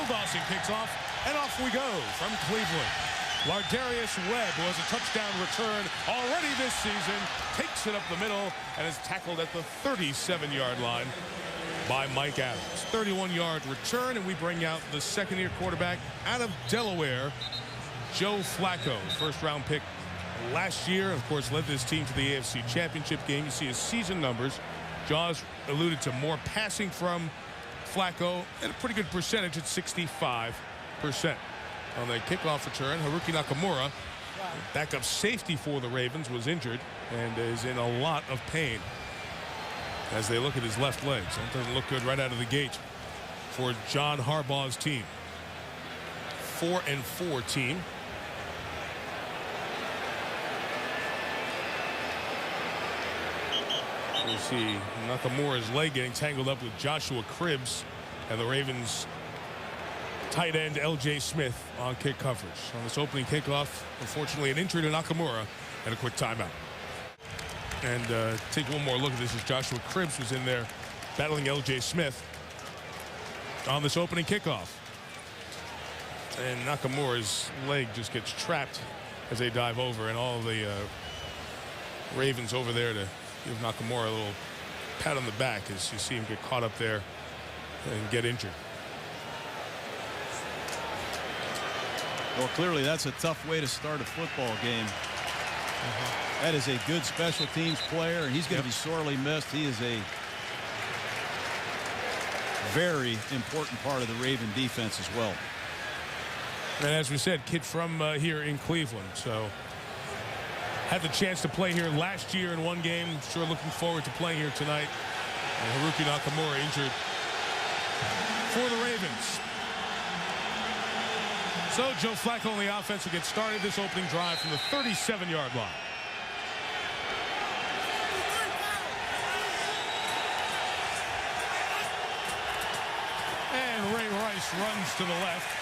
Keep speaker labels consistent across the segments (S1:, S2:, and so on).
S1: Dawson kicks off, and off we go from Cleveland. Lardarius Webb, who has a touchdown return already this season, takes it up the middle and is tackled at the 37-yard line by Mike Adams. 31-yard return, and we bring out the second-year quarterback out of Delaware, Joe Flacco, first-round pick last year. Of course, led this team to the AFC Championship game. You see his season numbers. Jaws alluded to more passing from Flacco and a pretty good percentage at 65%. On the kickoff return, Haruki Nakamura, backup safety for the Ravens, was injured and is in a lot of pain as they look at his left leg. So it doesn't look good right out of the gate for John Harbaugh's team. 4-4 team. You see Nakamura's leg getting tangled up with Joshua Cribbs and the Ravens tight end L.J. Smith on kick coverage. On this opening kickoff, unfortunately, an injury to Nakamura and a quick timeout. And take one more look at this as Joshua Cribbs was in there battling L.J. Smith on this opening kickoff. And Nakamura's leg just gets trapped as they dive over, and all the Ravens over there to give Nakamura a little pat on the back as you see him get caught up there and get injured.
S2: Well, clearly that's a tough way to start a football game. That is a good special teams player, and he's going to be sorely missed. He is a very important part of the Raven defense as well.
S1: And as we said, kid from here in Cleveland. So had the chance to play here last year in one game. Sure looking forward to playing here tonight. And Haruki Nakamura injured for the Ravens. So Joe Flacco on the offense will get started this opening drive from the 37-yard line. And Ray Rice runs to the left.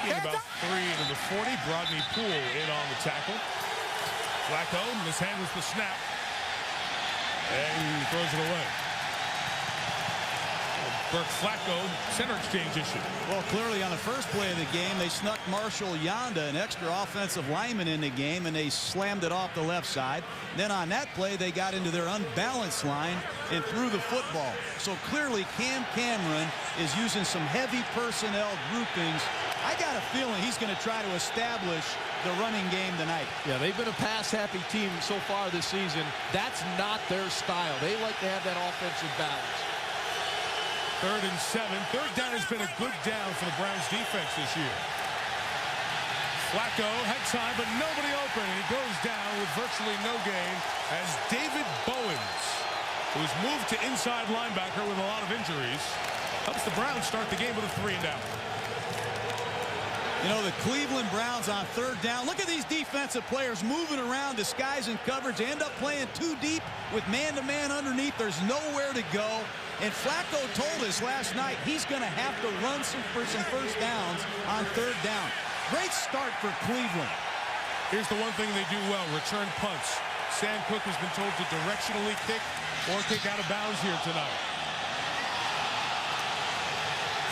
S1: Gain about 3 to the 40. Brodney Poole in on the tackle. Flacco mishandles the snap and throws it away. Burke Flacco, center exchange issue.
S2: Well, clearly on the first play of the game, they snuck Marshall Yanda, an extra offensive lineman, in the game, and they slammed it off the left side. Then on that play, they got into their unbalanced line and threw the football. So clearly Cam Cameron is using some heavy personnel groupings. I got a feeling he's going to try to establish the running game tonight.
S3: Yeah, they've been a pass-happy team so far this season. That's not their style. They like to have that offensive balance.
S1: 3rd and 7. Third down has been a good down for the Browns defense this year. Flacco had time, but nobody open, and he goes down with virtually no gain as David Bowens, who's moved to inside linebacker with a lot of injuries, helps the Browns start the game with a 3 and out.
S2: You know, the Cleveland Browns on 3rd down. Look at these defensive players moving around, disguising coverage. They end up playing too deep with man-to-man underneath. There's nowhere to go. And Flacco told us last night he's going to have to run for some first downs on 3rd down. Great start for Cleveland.
S1: Here's the one thing they do well, return punts. Sam Cook has been told to directionally kick or kick out of bounds here tonight.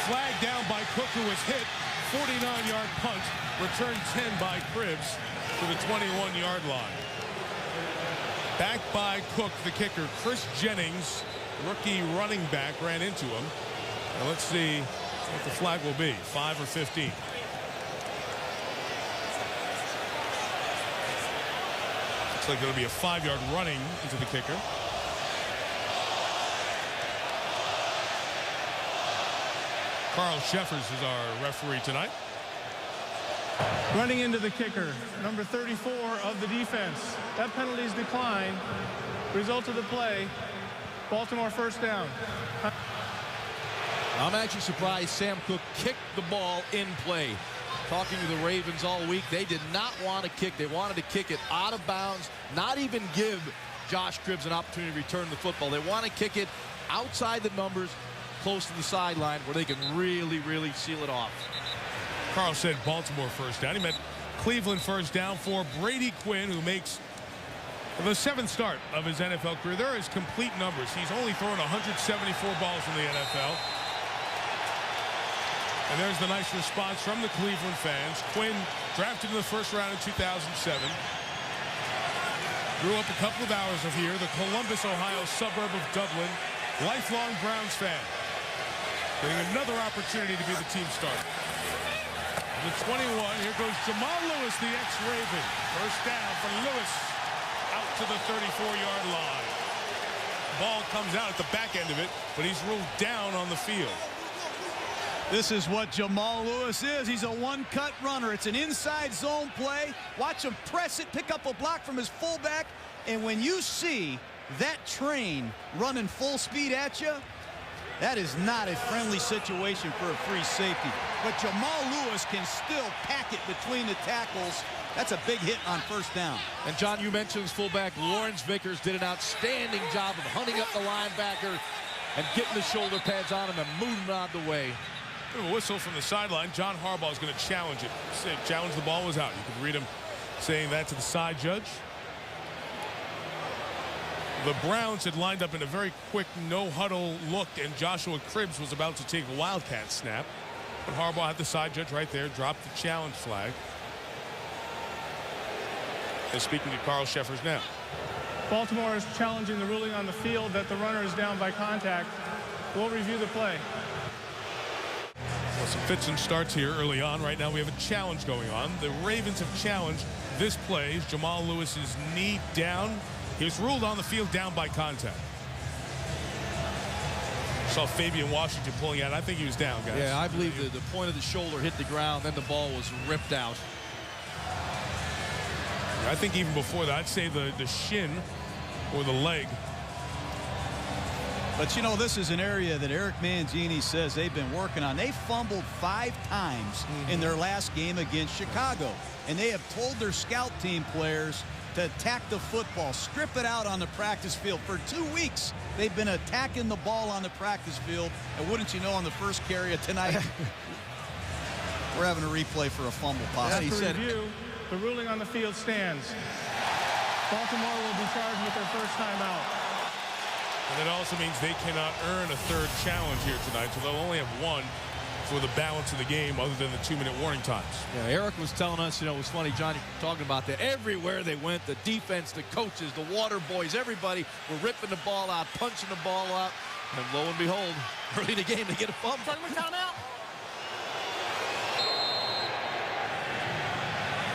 S1: Flag down by Cook, who was hit. 49-yard punt, return 10 by Cribbs to the 21-yard line. Back by Cook, the kicker. Chris Jennings, rookie running back, ran into him. Now let's see what the flag will be, 5 or 15. Looks like it'll be a 5-yard running into the kicker. Carl Sheffers is our referee tonight.
S4: Running into the kicker, number 34 of the defense. That penalty is declined. Result of the play, Baltimore first down.
S3: I'm actually surprised Sam Cook kicked the ball in play. Talking to the Ravens all week, they did not want to kick. They wanted to kick it out of bounds, not even give Josh Cribbs an opportunity to return the football. They want to kick it outside the numbers, close to the sideline where they can really, really seal it off.
S1: Carl said Baltimore first down. He meant Cleveland first down for Brady Quinn, who makes the 7th start of his NFL career. There are his complete numbers. He's only thrown 174 balls in the NFL. And there's the nice response from the Cleveland fans. Quinn, drafted in the first round in 2007. Grew up a couple of hours of here, the Columbus, Ohio suburb of Dublin. Lifelong Browns fan. Getting another opportunity to be the team starter. The 21, here goes Jamal Lewis, the ex-Raven. First down for Lewis, out to the 34-yard line. Ball comes out at the back end of it, but he's ruled down on the field.
S2: This is what Jamal Lewis is. He's a one-cut runner. It's an inside zone play. Watch him press it, pick up a block from his fullback, and when you see that train running full speed at you, that is not a friendly situation for a free safety. But Jamal Lewis can still pack it between the tackles. That's a big hit on first down.
S3: And John, you mentioned his fullback Lawrence Vickers did an outstanding job of hunting up the linebacker and getting the shoulder pads on him and moving him out of the way.
S1: A whistle from the sideline. John Harbaugh is going to challenge it. Challenge the ball was out. You can read him saying that to the side judge. The Browns had lined up in a very quick no-huddle look, and Joshua Cribbs was about to take a Wildcat snap. But Harbaugh had the side judge right there, dropped the challenge flag. And speaking to Carl Sheffers now.
S4: Baltimore is challenging the ruling on the field that the runner is down by contact. We'll review the play.
S1: Well, some fits and starts here early on. Right now we have a challenge going on. The Ravens have challenged this play. Jamal Lewis's knee down. He was ruled on the field down by contact. Saw Fabian Washington pulling out. I think he was down, guys.
S3: Yeah, I believe the point of the shoulder hit the ground, then the ball was ripped out.
S1: I think even before that, I'd say the shin or the leg.
S2: But, you know, this is an area that Eric Mangini says they've been working on. They fumbled 5 times in their last game against Chicago. And they have told their scout team players to attack the football, strip it out on the practice field. For 2 weeks, they've been attacking the ball on the practice field. And wouldn't you know, on the first carry of tonight, we're having a replay for a fumble possibly.
S4: After review, the ruling on the field stands. Baltimore will be charged with their first time out.
S1: And that also means they cannot earn a third challenge here tonight, so they'll only have one for the balance of the game other than the 2-minute warning times.
S3: Yeah, Eric was telling us, you know, it was funny, John, you're talking about that. Everywhere they went, the defense, the coaches, the water boys, everybody were ripping the ball out, punching the ball out. And lo and behold, early in the game, they get a fumble.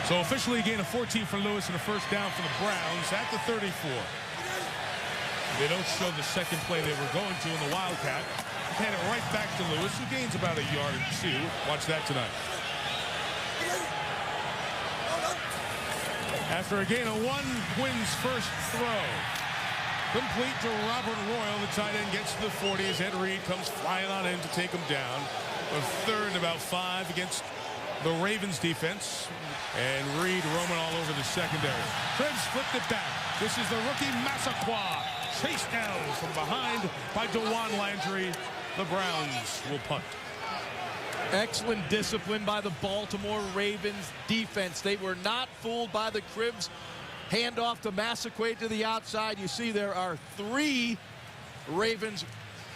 S1: So officially a gain of 14 for Lewis and a first down for the Browns at the 34. They don't show the second play they were going to in the Wildcat. Hand it right back to Lewis, who gains about a yard or 2. Watch that tonight. After a gain of 1, Quinn's first throw. Complete to Robert Royal. The tight end gets to the 40 as Ed Reed comes flying on in to take him down. A third and about 5 against the Ravens defense. And Reed roaming all over the secondary. Cribbs flipped it back. This is the rookie Massaquoi. Chased down from behind by DeJuan Landry. The Browns will punt.
S3: Excellent discipline by the Baltimore Ravens defense. They were not fooled by the Cribbs handoff to Massaquoi to the outside. You see there are 3 Ravens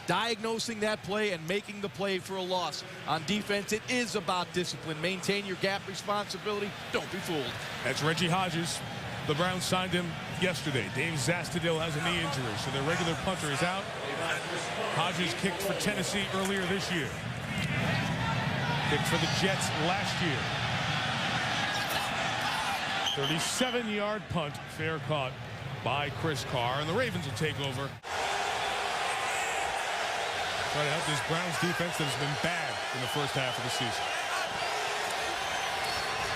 S3: diagnosing that play and making the play for a loss. On defense, it is about discipline. Maintain your gap responsibility. Don't be fooled.
S1: That's Reggie Hodges. The Browns signed him yesterday. Dave Zastudil has a knee injury, so their regular punter is out. Hodges kicked for Tennessee earlier this year. Kicked for the Jets last year. 37-yard punt, fair caught by Chris Carr, and the Ravens will take over. Trying to help this Browns defense that has been bad in the first half of the season.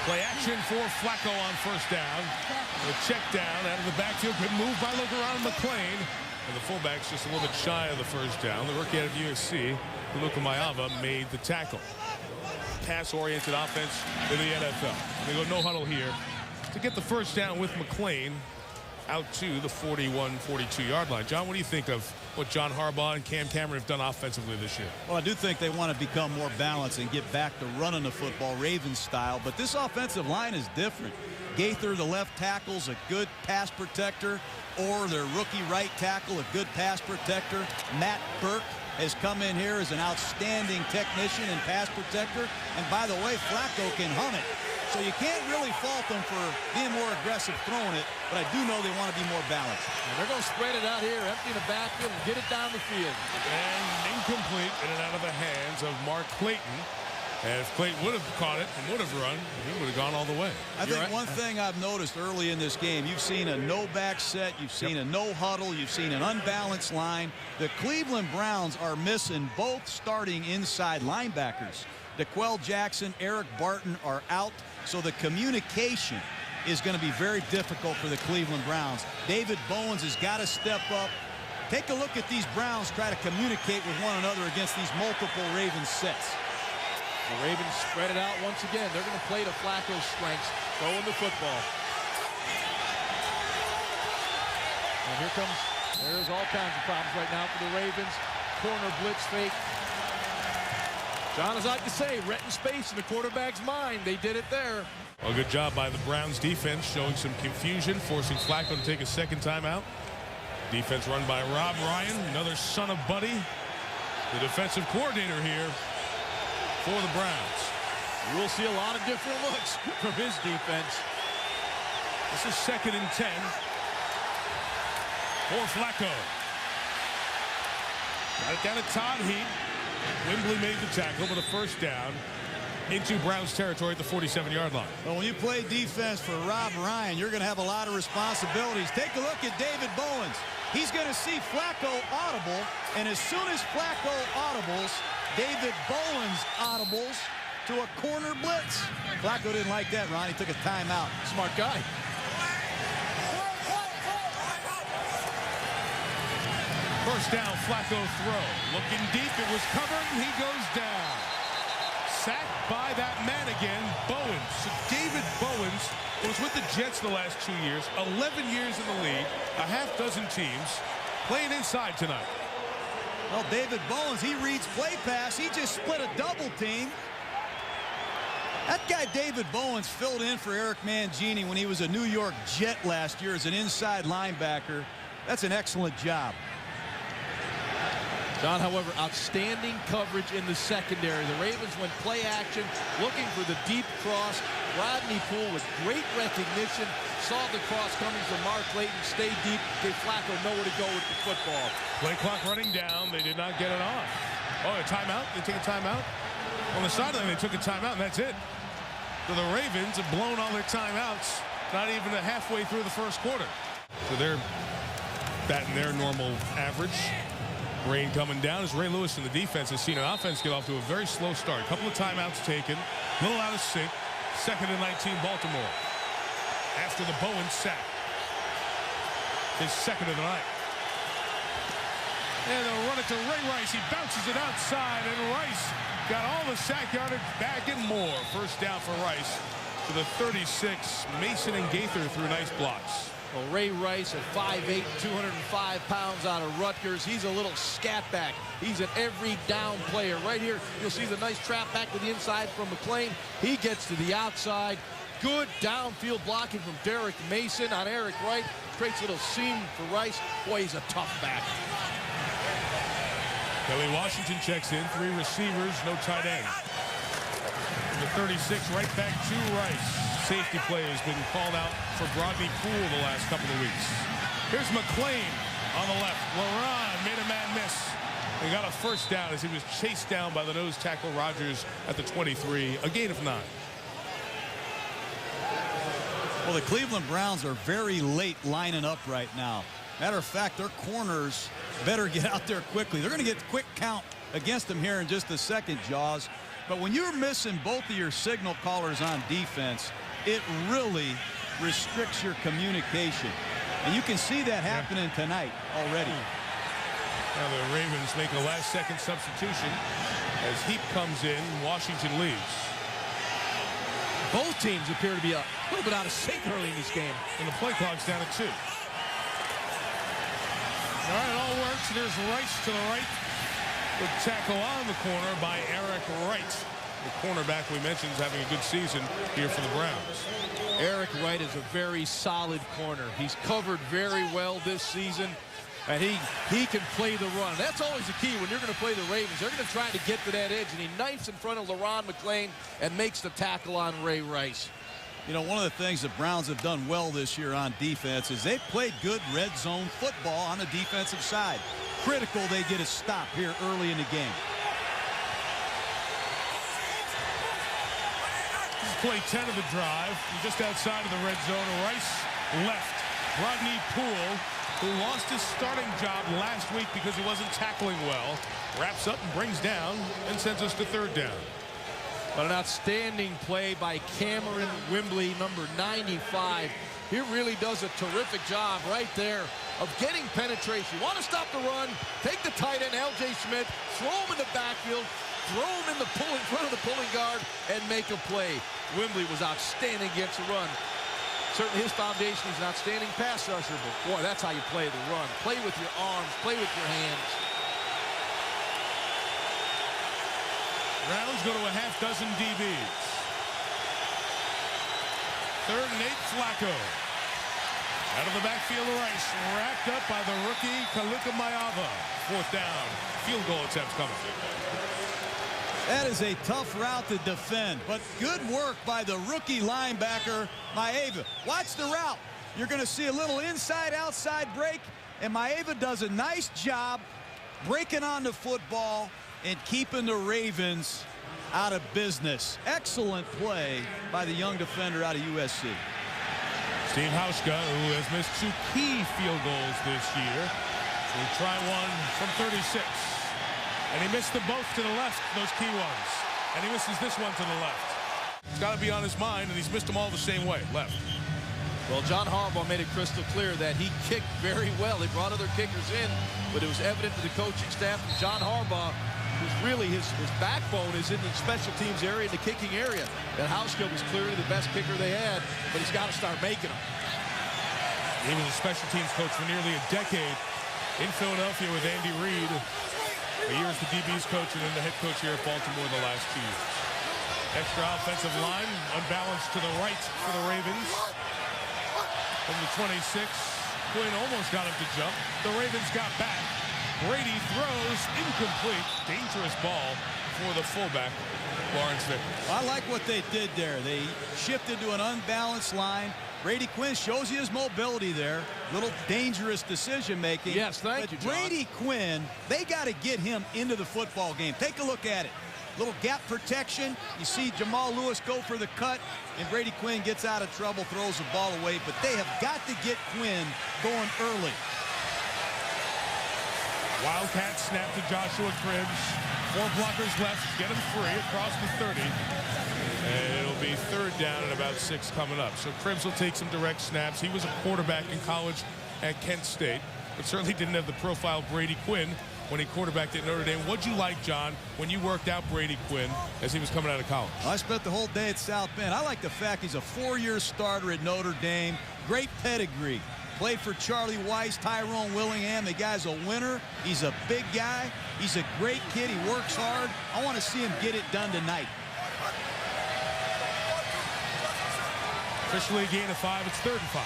S1: Play action for Flacco on first down. The check down out of the backfield. Good move by LeGarrette McClain. And the fullback's just a little bit shy of the first down. The rookie out of USC, Luka Mayava, made the tackle. Pass-oriented offense in the NFL. They go no huddle here to get the first down with McClain out to the 41, 42-yard line. John, what do you think of what John Harbaugh and Cam Cameron have done offensively this year?
S2: Well, I do think they want to become more balanced and get back to running the football Ravens style, but this offensive line is different. Gaither, the left tackle's a good pass protector, or their rookie right tackle, a good pass protector. Matt Burke, has come in here as an outstanding technician and pass protector. And by the way, Flacco can hum it. So you can't really fault them for being more aggressive throwing it, but I do know they want to be more balanced.
S3: And they're going to spread it out here, empty the backfield, and get it down the field.
S1: And incomplete, in and out of the hands of Mark Clayton. And if Clayton would have caught it and would have run, he would have gone all the way.
S2: I think one thing I've noticed early in this game, you've seen a no-back set, you've seen a no-huddle, you've seen an unbalanced line. The Cleveland Browns are missing both starting inside linebackers. DeQuell Jackson, Eric Barton are out, so the communication is going to be very difficult for the Cleveland Browns. David Bowens has got to step up. Take a look at these Browns try to communicate with one another against these multiple Ravens sets.
S3: The Ravens spread it out once again. They're going to play to Flacco's strengths, throwing the football. And there's all kinds of problems right now for the Ravens. Corner blitz fake. John, as I like to say, renting space in the quarterback's mind. They did it there.
S1: Well, good job by the Browns defense, showing some confusion, forcing Flacco to take a second timeout. Defense run by Rob Ryan, another son of Buddy, the defensive coordinator here for the Browns.
S3: We'll see a lot of different looks from his defense.
S1: This is 2nd and 10 for Flacco. Got it down to Todd Heap. Wembley made the tackle, but a first down into Browns territory at the 47-yard line.
S2: Well, when you play defense for Rob Ryan, you're going to have a lot of responsibilities. Take a look at David Bowens. He's going to see Flacco audible, and as soon as Flacco audibles, David Bowens audibles to a corner blitz. Flacco didn't like that, Ron. He took a timeout.
S3: Smart guy.
S1: First down, Flacco throw. Looking deep, it was covered, and he goes down. Sacked by that man again, Bowens. So David Bowens was with the Jets the last 2 years, 11 years in the league, a half dozen teams, playing inside tonight.
S2: Well, David Bowens, he reads play pass. He just split a double team. That guy, David Bowens, filled in for Eric Mangini when he was a New York Jet last year as an inside linebacker. That's an excellent job.
S3: John, however, outstanding coverage in the secondary. The Ravens went play action, looking for the deep cross. Rodney Poole with great recognition, saw the cross coming from Mark Clayton, stayed deep, gave Flacco nowhere to go with the football.
S1: Play clock running down. They did not get it off. Oh, a timeout? They take a timeout? On the sideline, they took a timeout, and that's it. So the Ravens have blown all their timeouts, not even halfway through the first quarter. So they're batting their normal average. Rain coming down as Ray Lewis and the defense has seen an offense get off to a very slow start. A couple of timeouts taken, a little out of sync. 2nd and 19, Baltimore. After the Bowens sack. His 2nd of the night. And they'll run it to Ray Rice. He bounces it outside, and Rice got all the sack yardage back and more. First down for Rice to the 36. Mason and Gaither threw nice blocks.
S3: Well, Ray Rice at 5'8", 205 pounds out of Rutgers. He's a little scat back. He's an every down player. Right here, you'll see the nice trap back to the inside from McClain. He gets to the outside. Good downfield blocking from Derek Mason on Eric Wright. Creates a little seam for Rice. Boy, he's a tough back.
S1: Kelly Washington checks in. 3 receivers, no tight end. The 36 right back to Rice. Safety play has been called out for Rodney Poole the last couple of weeks. Here's McClain on the left. Leron made a man miss. He got a first down as he was chased down by the nose tackle Rogers at the 23. A gain of 9.
S2: Well, the Cleveland Browns are very late lining up right now. Matter of fact, their corners better get out there quickly. They're going to get quick count against them here in just a second, Jaws. But when you're missing both of your signal callers on defense, it really restricts your communication. And you can see that happening tonight already.
S1: Now the Ravens make a last-second substitution as Heap comes in. Washington leaves.
S3: Both teams appear to be a little bit out of sync early in this game.
S1: And the play clock's down at 2. All right, it all works. There's Rice to the right. The tackle on the corner by Eric Wright. The cornerback we mentioned is having a good season here for the Browns.
S3: Eric Wright is a very solid corner. He's covered very well this season. And he can play the run. That's always the key when you're going to play the Ravens. They're going to try to get to that edge, and he knifes in front of LaRon McClain and makes the tackle on Ray Rice.
S2: You know, one of the things the Browns have done well this year on defense is they've played good red zone football on the defensive side. Critical they get a stop here early in the game.
S1: This is play 10 of the drive. Just outside of the red zone. Rice left. Rodney Poole, who lost his starting job last week because he wasn't tackling well, wraps up and brings down and sends us to third down.
S3: But an outstanding play by Cameron Wimbley, number 95. He really does a terrific job right there of getting penetration. You want to stop the run, take the tight end, L.J. Smith, throw him in the backfield, throw him in front of the pulling guard, and make a play. Wimbley was outstanding against the run. Certainly his foundation, he's an outstanding pass rusher, but boy, that's how you play the run. Play with your arms, play with your hands.
S1: Browns go to a half dozen DBs. 3rd and 8, Flacco. Out of the backfield, Rice, wrapped up by the rookie Kaluka Mayava. 4th down, field goal attempt coming.
S2: That is a tough route to defend, but good work by the rookie linebacker, Maeva. Watch the route. You're going to see a little inside-outside break, and Maeva does a nice job breaking on the football and keeping the Ravens out of business. Excellent play by the young defender out of USC.
S1: Steve Hauschka, who has missed 2 key field goals this year, will try one from 36. And he missed them both to the left, those key ones. And he misses this one to the left. It's got to be on his mind, and he's missed them all the same way, left.
S3: Well, John Harbaugh made it crystal clear that he kicked very well. They brought other kickers in, but it was evident to the coaching staff and John Harbaugh, who's really his backbone is in the special teams area, in the kicking area. And Hauschka was clearly the best kicker they had, but he's got to start making them.
S1: He was a special teams coach for nearly a decade in Philadelphia with Andy Reid. A year as the DB's coach and then the head coach here at Baltimore the last 2 years. Extra offensive line, unbalanced to the right for the Ravens. From the 26, Quinn almost got him to jump. The Ravens got back. Brady throws, incomplete. Dangerous ball for the fullback, Lawrence Vickers.
S2: I like what they did there. They shifted to an unbalanced line. Brady Quinn shows you his mobility there. Little dangerous decision making.
S3: Yes, thank you, John.
S2: Brady Quinn, they got to get him into the football game. Take a look at it. Little gap protection. You see Jamal Lewis go for the cut, and Brady Quinn gets out of trouble, throws the ball away. But they have got to get Quinn going early.
S1: Wildcat snap to Joshua Cribbs. 4 blockers left. Get him free across the 30. And it'll be 3rd down and about 6 coming up. So Cribbs will take some direct snaps. He was a quarterback in college at Kent State, but certainly didn't have the profile Brady Quinn when he quarterbacked at Notre Dame. What'd you like, John, when you worked out Brady Quinn as he was coming out of college?
S2: I spent the whole day at South Bend. I like the fact he's a 4-year starter at Notre Dame. Great pedigree. Played for Charlie Weiss, Tyrone Willingham. The guy's a winner. He's a big guy. He's a great kid. He works hard. I want to see him get it done tonight.
S1: Officially a gain of 5. It's 3rd and 5.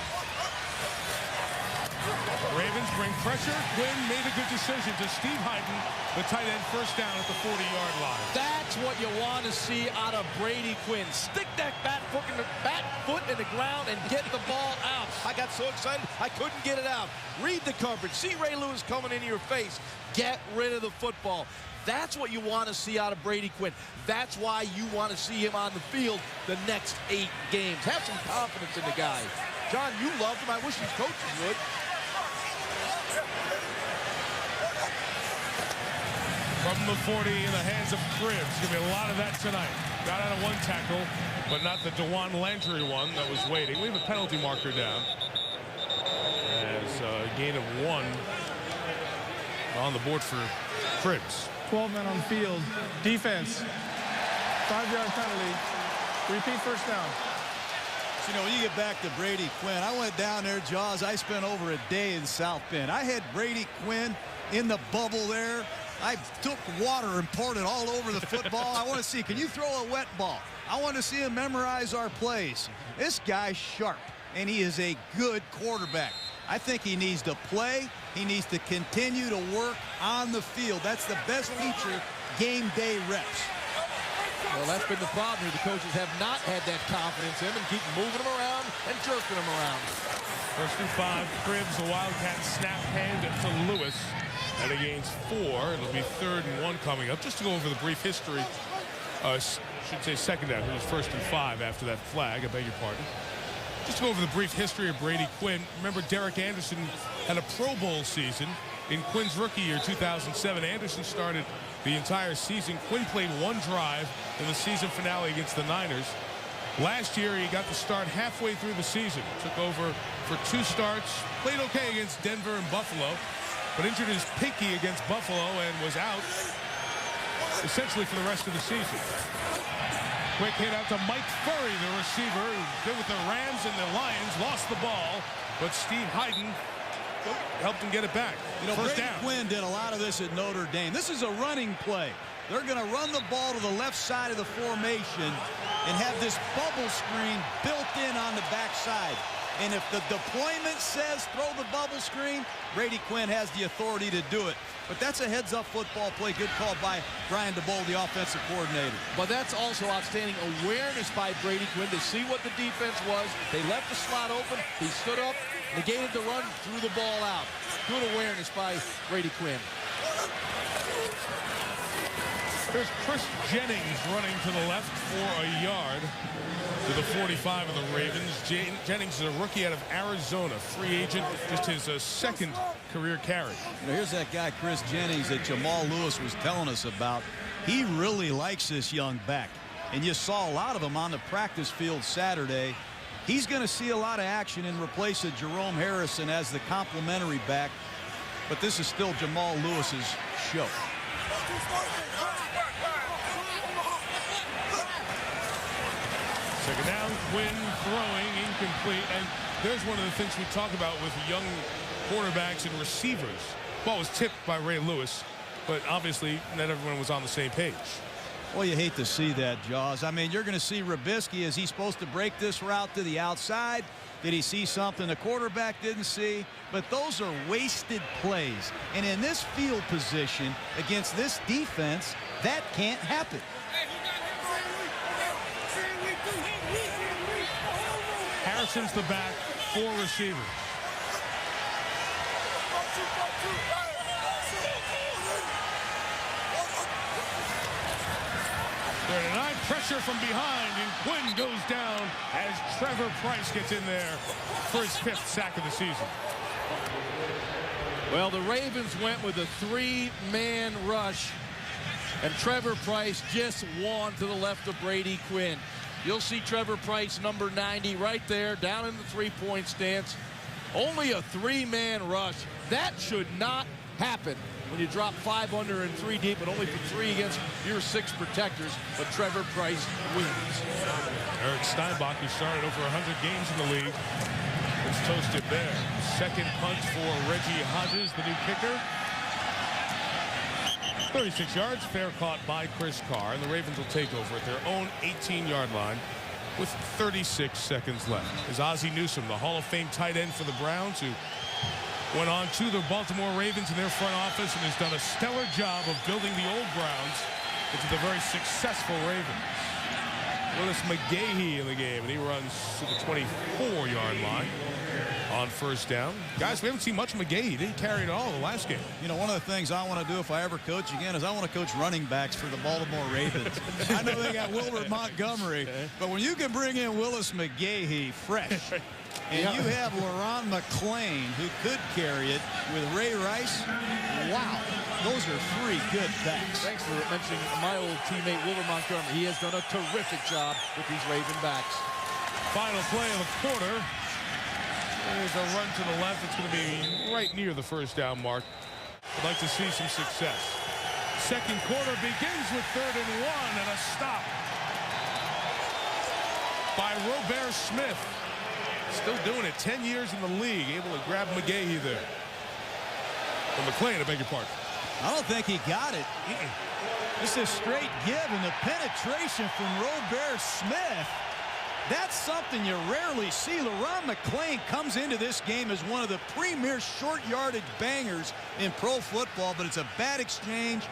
S1: Ravens bring pressure. Quinn made a good decision to Steve Hyden, the tight end, 1st down at the 40-yard line.
S3: That's what you want to see out of Brady Quinn. Stick that bat foot in the ground and get the ball out. I got so excited I couldn't get it out. Read the coverage. See Ray Lewis coming into your face. Get rid of the football. That's what you want to see out of Brady Quinn. That's why you want to see him on the field the next 8 games. Have some confidence in the guy. John, you loved him. I wish his coaches would.
S1: From the 40 in the hands of Cribbs. Going to be a lot of that tonight. Got out of 1 tackle, but not the DeJuan Landry one that was waiting. We have a penalty marker down. As a gain of 1 on the board for Cribbs.
S4: 12 men on the field. Defense. 5-yard penalty. Repeat 1st down.
S2: So, you know, when you get back to Brady Quinn, I went down there, Jaws. I spent over a day in South Bend. I had Brady Quinn in the bubble there. I took water and poured it all over the football. I want to see, can you throw a wet ball? I want to see him memorize our plays. This guy's sharp, and he is a good quarterback. I think he needs to play. He needs to continue to work on the field. That's the best feature, game day reps.
S3: Well, that's been the problem here. The coaches have not had that confidence in him and keep moving him around and jerking him around.
S1: First and 5, Cribbs, the Wildcat snap hand to Lewis. And he gains 4. It'll be 3rd and 1 coming up. Just to go over the brief history, should say second down. It was 1st and 5 after that flag. I beg your pardon. Just to go over the brief history of Brady Quinn. Remember, Derek Anderson had a Pro Bowl season in Quinn's rookie year, 2007. Anderson started the entire season. Quinn played 1 drive in the season finale against the Niners. Last year, he got to start halfway through the season. Took over for 2 starts. Played okay against Denver and Buffalo, but injured his pinky against Buffalo and was out essentially for the rest of the season. Quick hit out to Mike Furry, the receiver, who's been with the Rams and the Lions, lost the ball, but Steve Hayden helped him get it back.
S2: You know,
S1: First
S2: Brady
S1: down.
S2: Quinn did a lot of this at Notre Dame. This is a running play. They're going to run the ball to the left side of the formation and have this bubble screen built in on the backside. And if the deployment says throw the bubble screen, Brady Quinn has the authority to do it. But that's a heads-up football play. Good call by Brian DeBoer, the offensive coordinator.
S3: But that's also outstanding awareness by Brady Quinn to see what the defense was. They left the slot open. He stood up, negated the run, threw the ball out. Good awareness by Brady Quinn.
S1: There's Chris Jennings running to the left for a yard to the 45 of the Ravens. Jennings is a rookie out of Arizona, free agent, just his 2nd career carry.
S2: You know, here's that guy, Chris Jennings, that Jamal Lewis was telling us about. He really likes this young back, and you saw a lot of him on the practice field Saturday. He's going to see a lot of action in replace of Jerome Harrison as the complementary back, but this is still Jamal Lewis's show.
S1: Second down, Quinn throwing, incomplete. And there's one of the things we talk about with young quarterbacks and receivers. Ball was tipped by Ray Lewis, but obviously not everyone was on the same page.
S2: Well, you hate to see that, Jaws. I mean, you're going to see Trubisky. Is he supposed to break this route to the outside? Did he see something the quarterback didn't see? But those are wasted plays. And in this field position against this defense, that can't happen.
S1: Harrison's the back, 4 receivers. Pressure from behind, and Quinn goes down as Trevor Pryce gets in there for his 5th sack of the season.
S3: Well, the Ravens went with a 3-man rush, and Trevor Pryce just won to the left of Brady Quinn. You'll see Trevor Pryce, number 90, right there, down in the 3-point stance. Only a 3-man rush. That should not happen when you drop 5 under and 3 deep, but only for 3 against your 6 protectors. But Trevor Pryce wins.
S1: Eric Steinbach, who started over 100 games in the league, is toasted there. Second punt for Reggie Hodges, the new kicker. 36 yards, fair caught by Chris Carr, and the Ravens will take over at their own 18-yard line with 36 seconds left. Is Ozzie Newsome, the Hall of Fame tight end for the Browns, who went on to the Baltimore Ravens in their front office and has done a stellar job of building the old Browns into the very successful Ravens. Willis McGahee in the game, and he runs to the 24-yard line on first down. Guys, we haven't seen much of McGahee. He didn't carry it all the last game.
S2: You know, one of the things I want to do if I ever coach again is I want to coach running backs for the Baltimore Ravens. I know they got Wilbert Montgomery, but when you can bring in Willis McGahee fresh, and you have LaRon McClain, who could carry it with Ray Rice, wow, those are 3 good backs.
S3: Thanks for mentioning my old teammate, Wilbert Montgomery. He has done a terrific job with these Raven backs.
S1: Final play of the quarter. There's a run to the left. It's going to be right near the first down mark. I'd like to see some success. Second quarter begins with 3rd and 1 and a stop by Robert Smith. Still doing it, 10 years in the league, able to grab McGahee there. Or McClain, I beg your pardon.
S2: I don't think he got it. This is straight give, and the penetration from Robert Smith. That's something you rarely see. LeRon McClain comes into this game as one of the premier short yardage bangers in pro football, but it's a bad exchange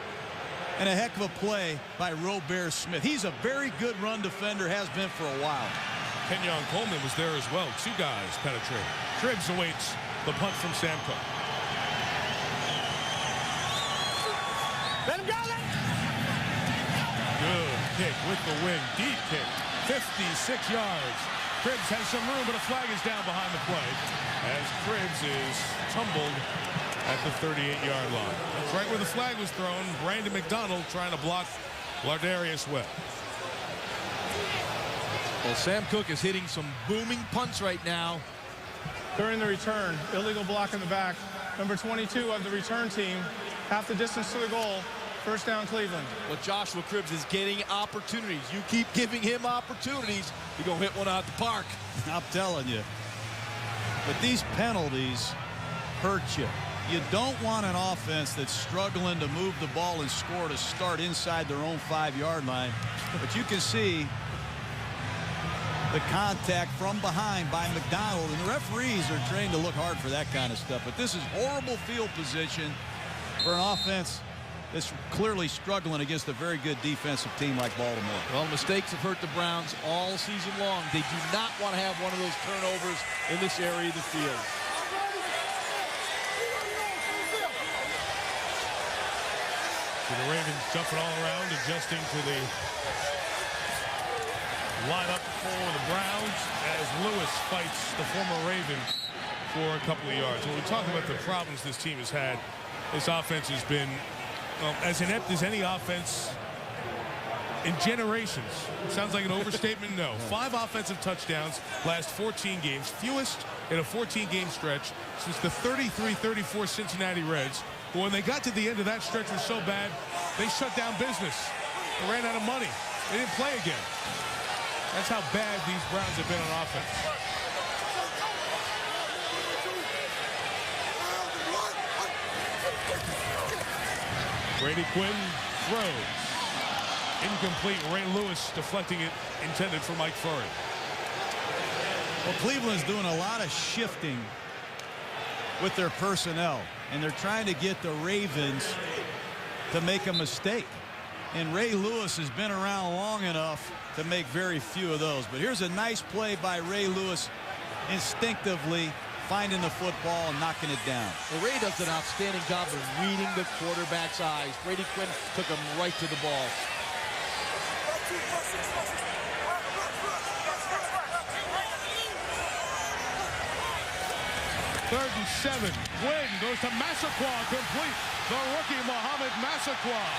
S2: and a heck of a play by Robert Smith. He's a very good run defender, has been for a while.
S1: Kenyon Coleman was there as well. Two guys penetrate. Cribbs awaits the punt from Sam Koch.
S4: Let him go.
S1: Good kick with the wing. Deep kick. 56 yards. Cribbs has some room, but a flag is down behind the play as Cribbs is tumbled at the 38-yard line. That's right where the flag was thrown. Brandon McDonald trying to block Lardarius Webb.
S3: Well, Sam Koch is hitting some booming punts right now.
S4: During the return, illegal block in the back. Number 22 of the return team, half the distance to the goal. First down, Cleveland.
S3: Well, Joshua Cribbs is getting opportunities. You keep giving him opportunities, you're going to hit one out the park.
S2: I'm telling you. But these penalties hurt you. You don't want an offense that's struggling to move the ball and score to start inside their own 5-yard line. But you can see the contact from behind by McDonald, and the referees are trained to look hard for that kind of stuff. But this is horrible field position for an offense that's clearly struggling against a very good defensive team like Baltimore.
S3: Well, mistakes have hurt the Browns all season long. They do not want to have one of those turnovers in this area of the field.
S1: So the Ravens jumping all around, adjusting to the lineup for the Browns as Lewis fights the former Raven for a couple of yards. When we talk about the problems this team has had, this offense has been as inept as any offense in generations. Sounds like an overstatement? No. 5 offensive touchdowns last 14 games, fewest in a 14-game stretch since the 33-34 Cincinnati Reds. But when they got to the end of that stretch was so bad, they shut down business. They ran out of money. They didn't play again. That's how bad these Browns have been on offense. Brady Quinn throws. Incomplete. Ray Lewis deflecting it, intended for Mike Furry.
S2: Well, Cleveland's doing a lot of shifting with their personnel, and they're trying to get the Ravens to make a mistake. And Ray Lewis has been around long enough to make very few of those. But here's a nice play by Ray Lewis, instinctively finding the football and knocking it down.
S3: Well, Ray does an outstanding job of reading the quarterback's eyes. Brady Quinn took him right to the ball.
S1: Third and 7. Quinn goes to Massaquoi, complete. The rookie Mohamed Massaquoi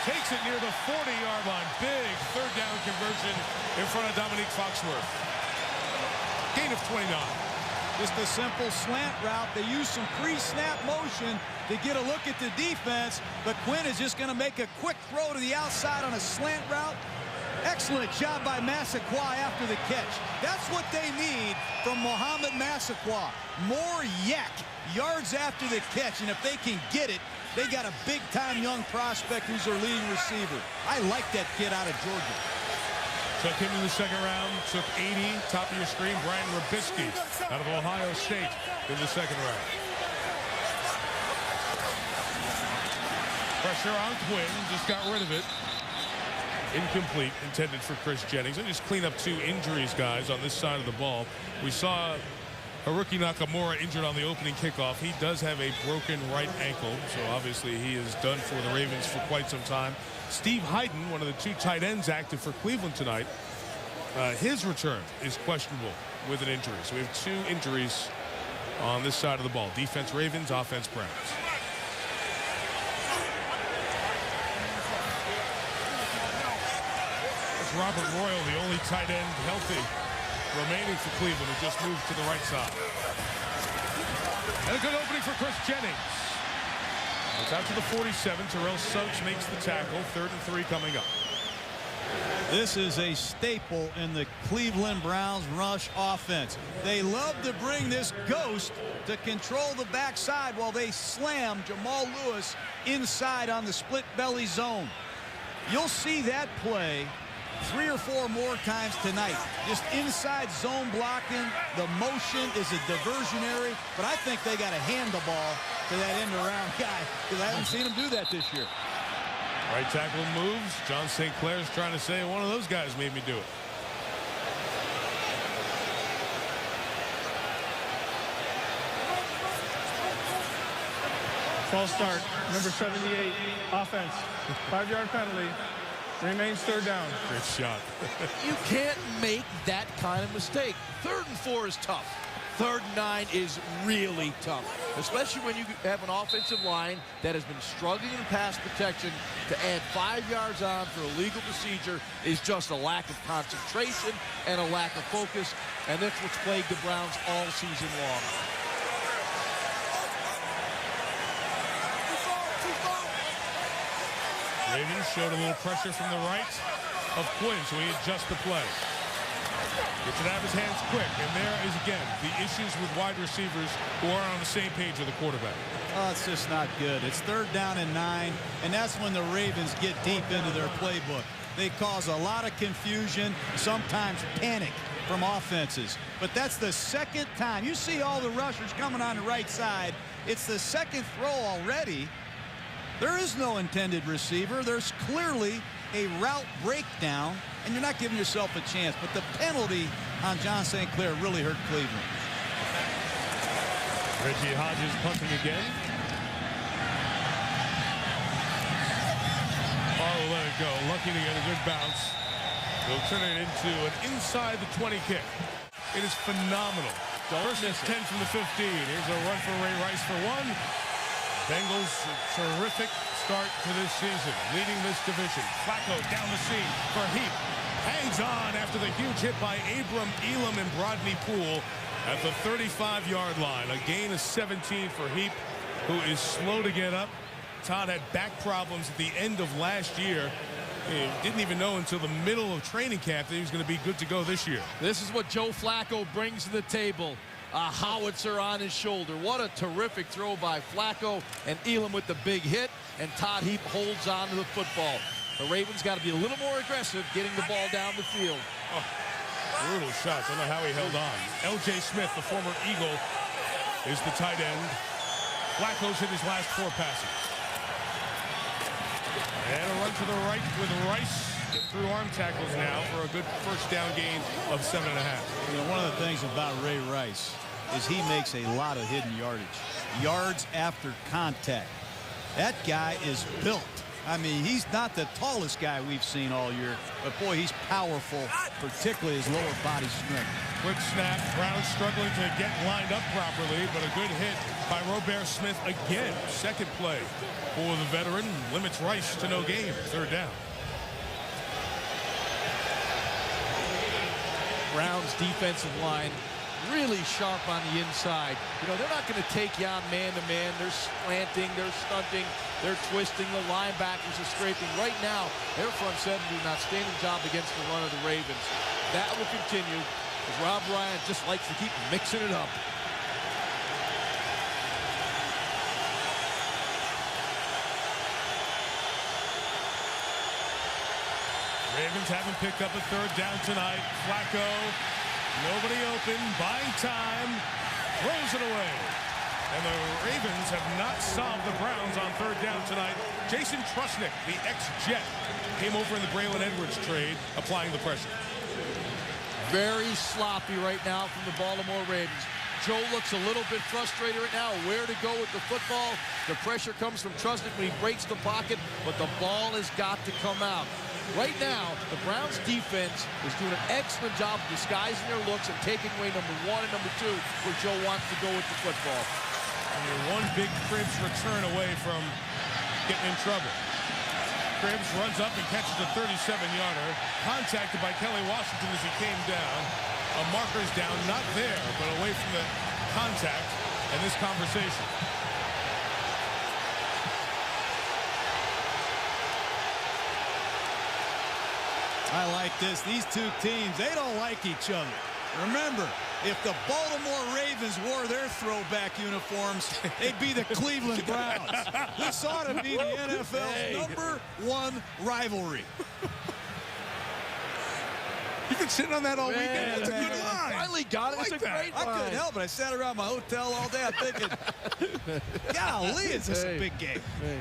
S1: takes it near the 40-yard line. Big third down conversion in front of Dominique Foxworth. Gain of 29.
S2: Just a simple slant route. They use some pre-snap motion to get a look at the defense, but Quinn is just going to make a quick throw to the outside on a slant route. Excellent job by Massaquoi after the catch. That's what they need from Mohamed Massaquoi. More yak yards after the catch, and if they can get it, they got a big-time young prospect who's their leading receiver. I like that kid out of Georgia.
S1: Took him in the second round, took 80, top of your screen, Brian Robisky out of Ohio State in the second round. Pressure on Quinn, just got rid of it. Incomplete, intended for Chris Jennings. And just clean up 2 injuries, guys, on this side of the ball. We saw Haruki Nakamura injured on the opening kickoff. He does have a broken right ankle, so obviously he is done for the Ravens for quite some time. Steve Hyden, one of the 2 tight ends active for Cleveland tonight, his return is questionable with an injury. So we have 2 injuries on this side of the ball. Defense Ravens, offense Browns. It's Robert Royal, the only tight end healthy remaining for Cleveland, who just moved to the right side. And a good opening for Chris Jennings. It's out to the 47. Terrell Suggs makes the tackle. 3rd and 3 coming up.
S2: This is a staple in the Cleveland Browns rush offense. They love to bring this ghost to control the backside while they slam Jamal Lewis inside on the split belly zone. You'll see that play 3 or 4 more times tonight. Just inside zone blocking. The motion is a diversionary, but I think they got to hand the ball to that end-around guy because I haven't seen him do that this year.
S1: Right tackle moves. John St. Clair's trying to say one of those guys made me do it.
S4: False start, number 78, offense. 5-yard penalty. Remains third down.
S1: Great shot.
S3: You can't make that kind of mistake. 3rd and 4 is tough. 3rd and 9 is really tough, especially when you have an offensive line that has been struggling in pass protection. To add 5 yards on for a legal procedure is just a lack of concentration and a lack of focus, and that's what's plagued the Browns all season long.
S1: Ravens showed a little pressure from the right of Quinn, so he adjusts the play. Gets it out of his hands quick, and there is again the issues with wide receivers who aren't on the same page with the quarterback.
S2: Oh, it's just not good. It's 3rd down and 9, and that's when the Ravens get deep into their playbook. They cause a lot of confusion, sometimes panic from offenses. But that's the 2nd time. You see all the rushers coming on the right side. It's the 2nd throw already. There is no intended receiver. There's clearly a route breakdown, and you're not giving yourself a chance. But the penalty on John St. Clair really hurt Cleveland.
S1: Reggie Hodges punting again. Barlow let it go. Lucky to get a good bounce. They'll turn it into an inside the 20 kick. It is phenomenal. First and 10 from the 15. Here's a run for Ray Rice for 1. Bengals, terrific start to this season, leading this division. Flacco down the seam for Heap. Hangs on after the huge hit by Abram, Elam, and Brodney Poole at the 35-yard line. A gain of 17 for Heap, who is slow to get up. Todd had back problems at the end of last year. He didn't even know until the middle of training camp that he was going to be good to go this year.
S3: This is what Joe Flacco brings to the table. A howitzer on his shoulder. What a terrific throw by Flacco, and Elam with the big hit, and Todd Heap holds on to the football. The Ravens got to be a little more aggressive getting the ball down the field.
S1: Oh, brutal shots. I don't know how he held on. L.J. Smith, the former Eagle, is the tight end. Flacco's hit his last 4 passes. And a run to the right with Rice. Get through arm tackles now for a good first down gain of 7.5.
S2: You know, one of the things about Ray Rice is he makes a lot of hidden yardage. Yards after contact. That guy is built. I mean, he's not the tallest guy we've seen all year, but boy, he's powerful, particularly his lower body strength.
S1: Quick snap. Brown struggling to get lined up properly, but a good hit by Robert Smith again. 2nd play for the veteran. Limits Rice to no gain. 3rd down.
S3: Browns defensive line really sharp on the inside. You know, they're not going to take you on man-to-man. They're slanting, they're stunting, they're twisting. The linebackers are scraping. Right now, their front seven do an outstanding job against the run of the Ravens. That will continue as Rob Ryan just likes to keep mixing it up.
S1: Ravens haven't picked up a 3rd down tonight. Flacco, nobody open, buying time, throws it away. And the Ravens have not solved the Browns on 3rd down tonight. Jason Trusnick, the ex-Jet, came over in the Braylon Edwards trade, applying the pressure.
S3: Very sloppy right now from the Baltimore Ravens. Joe looks a little bit frustrated right now where to go with the football. The pressure comes from Trusnick when he breaks the pocket, but the ball has got to come out. Right now, the Browns defense is doing an excellent job of disguising their looks and taking away number 1 and number 2 where Joe wants to go with the football.
S1: And you're one big Cribbs return away from getting in trouble. Cribbs runs up and catches a 37-yarder. Contacted by Kelly Washington as he came down. A marker's down, not there, but away from the contact and this conversation.
S2: I like this. These two teams, they don't like each other. Remember, if the Baltimore Ravens wore their throwback uniforms, they'd be the Cleveland Browns. This ought to be the NFL's #1 rivalry.
S1: You've been sitting on that all weekend.
S3: Man,
S1: That's a good
S3: man.
S1: line.
S3: Finally got it. It's a great
S2: I
S3: line.
S2: couldn't help it. I sat around my hotel all day. I'm thinking, golly, is this a big game?
S3: Hey.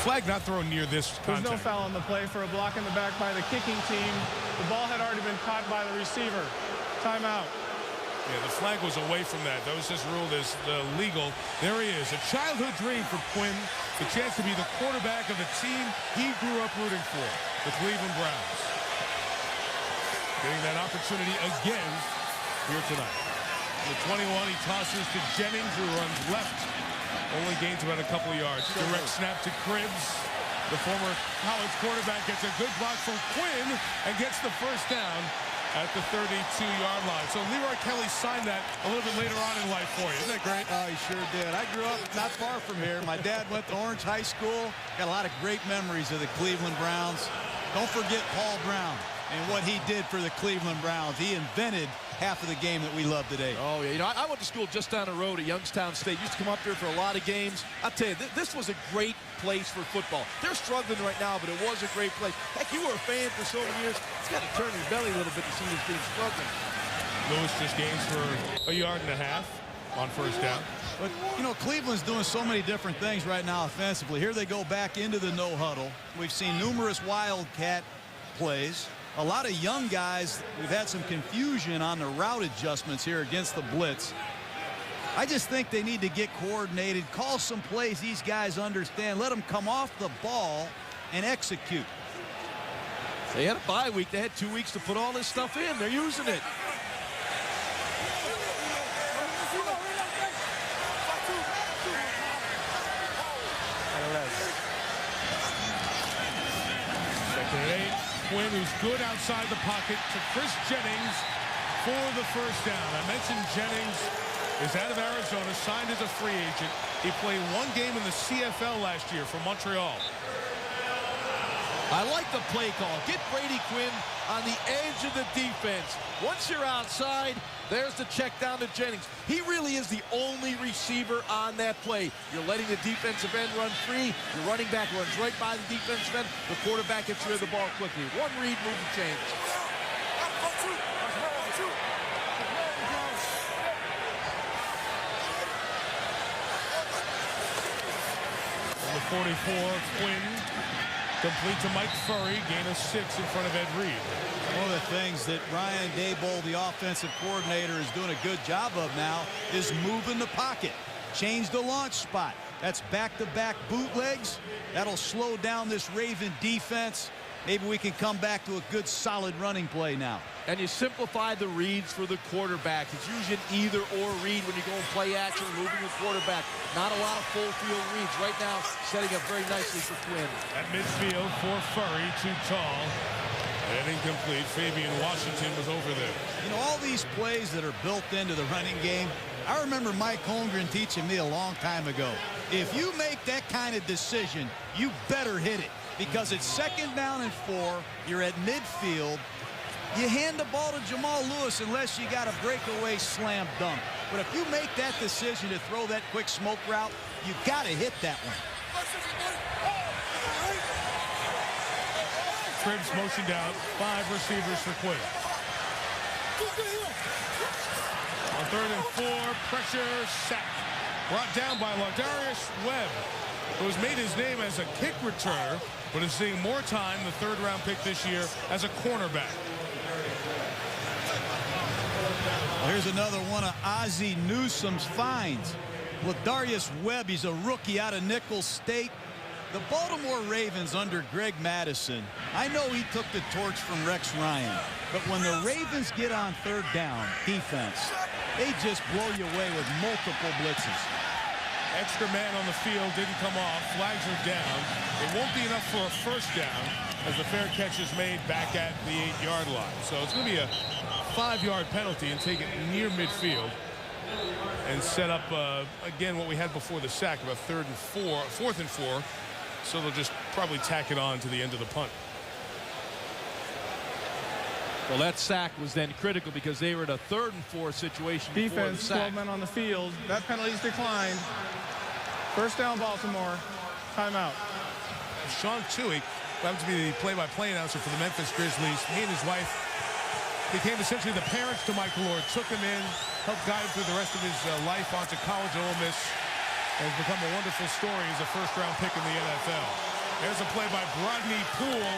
S1: Flag not thrown near this
S4: There's
S1: contact.
S4: no foul on the play for a block in the back by the kicking team. The ball had already been caught by the receiver. Timeout.
S1: Yeah, the flag was away from that. That was just ruled as legal. There he is, a childhood dream for Quinn, the chance to be the quarterback of the team he grew up rooting for, the Cleveland Browns. Getting that opportunity again here tonight. The 21, he tosses to Jennings, who runs left. Only gains about a couple of yards. Direct snap to Cribbs. The former college quarterback gets a good block from Quinn and gets the first down at the 32-yard line. So Leroy Kelly signed that a little bit later on in life for you. Isn't that great?
S2: Oh, he sure did. I grew up not far from here. My dad went to Orange High School. Got a lot of great memories of the Cleveland Browns. Don't forget Paul Brown and what he did for the Cleveland Browns. He invented half of the game that we love today.
S3: Oh, yeah. You know, I went to school just down the road at Youngstown State. Used to come up there for a lot of games. I'll tell you, this was a great place for football. They're struggling right now, but it was a great place. Heck, you were a fan for so many years. It's got to turn your belly a little bit to see this team struggling.
S1: Lewis just gains for a yard and a half on first down.
S2: But, you know, Cleveland's doing so many different things right now offensively. Here they go back into the no huddle. We've seen numerous wildcat plays. A lot of young guys. We've had some confusion on the route adjustments here against the blitz. I just think they need to get coordinated, call some plays these guys understand, let them come off the ball and execute.
S3: They had a bye week. They had 2 weeks to put all this stuff in. They're using it.
S1: Second and 8. Quinn, who's good outside the pocket, to Chris Jennings for the first down. I mentioned Jennings is out of Arizona, signed as a free agent. He played one game in the CFL last year for Montreal.
S3: I like the play call. Get Brady Quinn on the edge of the defense. Once you're outside, there's the check down to Jennings. He really is the only receiver on that play. You're letting the defensive end run free. Your running back runs right by the defensive end. The quarterback gets rid of the ball quickly. One read, move and change.
S1: Number 44, Quinn. Complete to Mike Furry, gain of 6 in front of Ed Reed.
S2: One of the things that Ryan Daboll, the offensive coordinator, is doing a good job of now is moving the pocket. Change the launch spot. That's back-to-back bootlegs. That'll slow down this Raven defense. Maybe we can come back to a good, solid running play now.
S3: And you simplify the reads for the quarterback. It's usually an either-or read when you go and play action, moving the quarterback. Not a lot of full-field reads. Right now, setting up very nicely for Quinn.
S1: At midfield for Furry, too tall. And incomplete. Fabian Washington was over there.
S2: You know, all these plays that are built into the running game, I remember Mike Holmgren teaching me a long time ago. If you make that kind of decision, you better hit it. Because it's 2nd down and 4. You're at midfield. You hand the ball to Jamal Lewis unless you got a breakaway slam dunk. But if you make that decision to throw that quick smoke route, you got to hit that one.
S1: Cribbs motioned out. 5 receivers for Quinn. On 3rd and 4, pressure, sack. Brought down by Lardarius Webb, who has made his name as a kick returner, but is seeing more time, the 3rd-round pick this year, as a cornerback.
S2: Here's another one of Ozzie Newsome's finds. Lardarius Webb, he's a rookie out of Nicholls State. The Baltimore Ravens under Greg Madison, I know he took the torch from Rex Ryan, but when the Ravens get on 3rd down defense, they just blow you away with multiple blitzes.
S1: Extra man on the field didn't come off. Flags are down. It won't be enough for a first down as the fair catch is made back at the 8-yard line. So it's going to be a 5-yard penalty and take it near midfield and set up again what we had before the sack, about 4th and 4. So they'll just probably tack it on to the end of the punt.
S3: Well, that sack was then critical because they were at a 3rd and 4 situation before the
S4: Defense,
S3: sack.
S4: 12 men on the field. That penalty's declined. First down, Baltimore. Timeout.
S1: Sean Toohey happened to be the play-by-play announcer for the Memphis Grizzlies. He and his wife became essentially the parents to Michael Lord, took him in, helped guide him through the rest of his life onto college at Ole Miss, and has become a wonderful story as a first-round pick in the NFL. There's a play by Brodney Poole,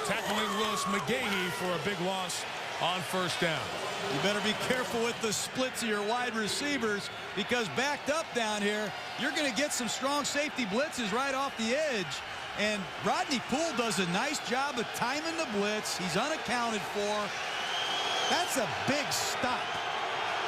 S1: tackling Willis McGahee for a big loss on first down.
S2: You better be careful with the splits of your wide receivers, because backed up down here, you're going to get some strong safety blitzes right off the edge. And Brodney Poole does a nice job of timing the blitz. He's unaccounted for. That's a big stop.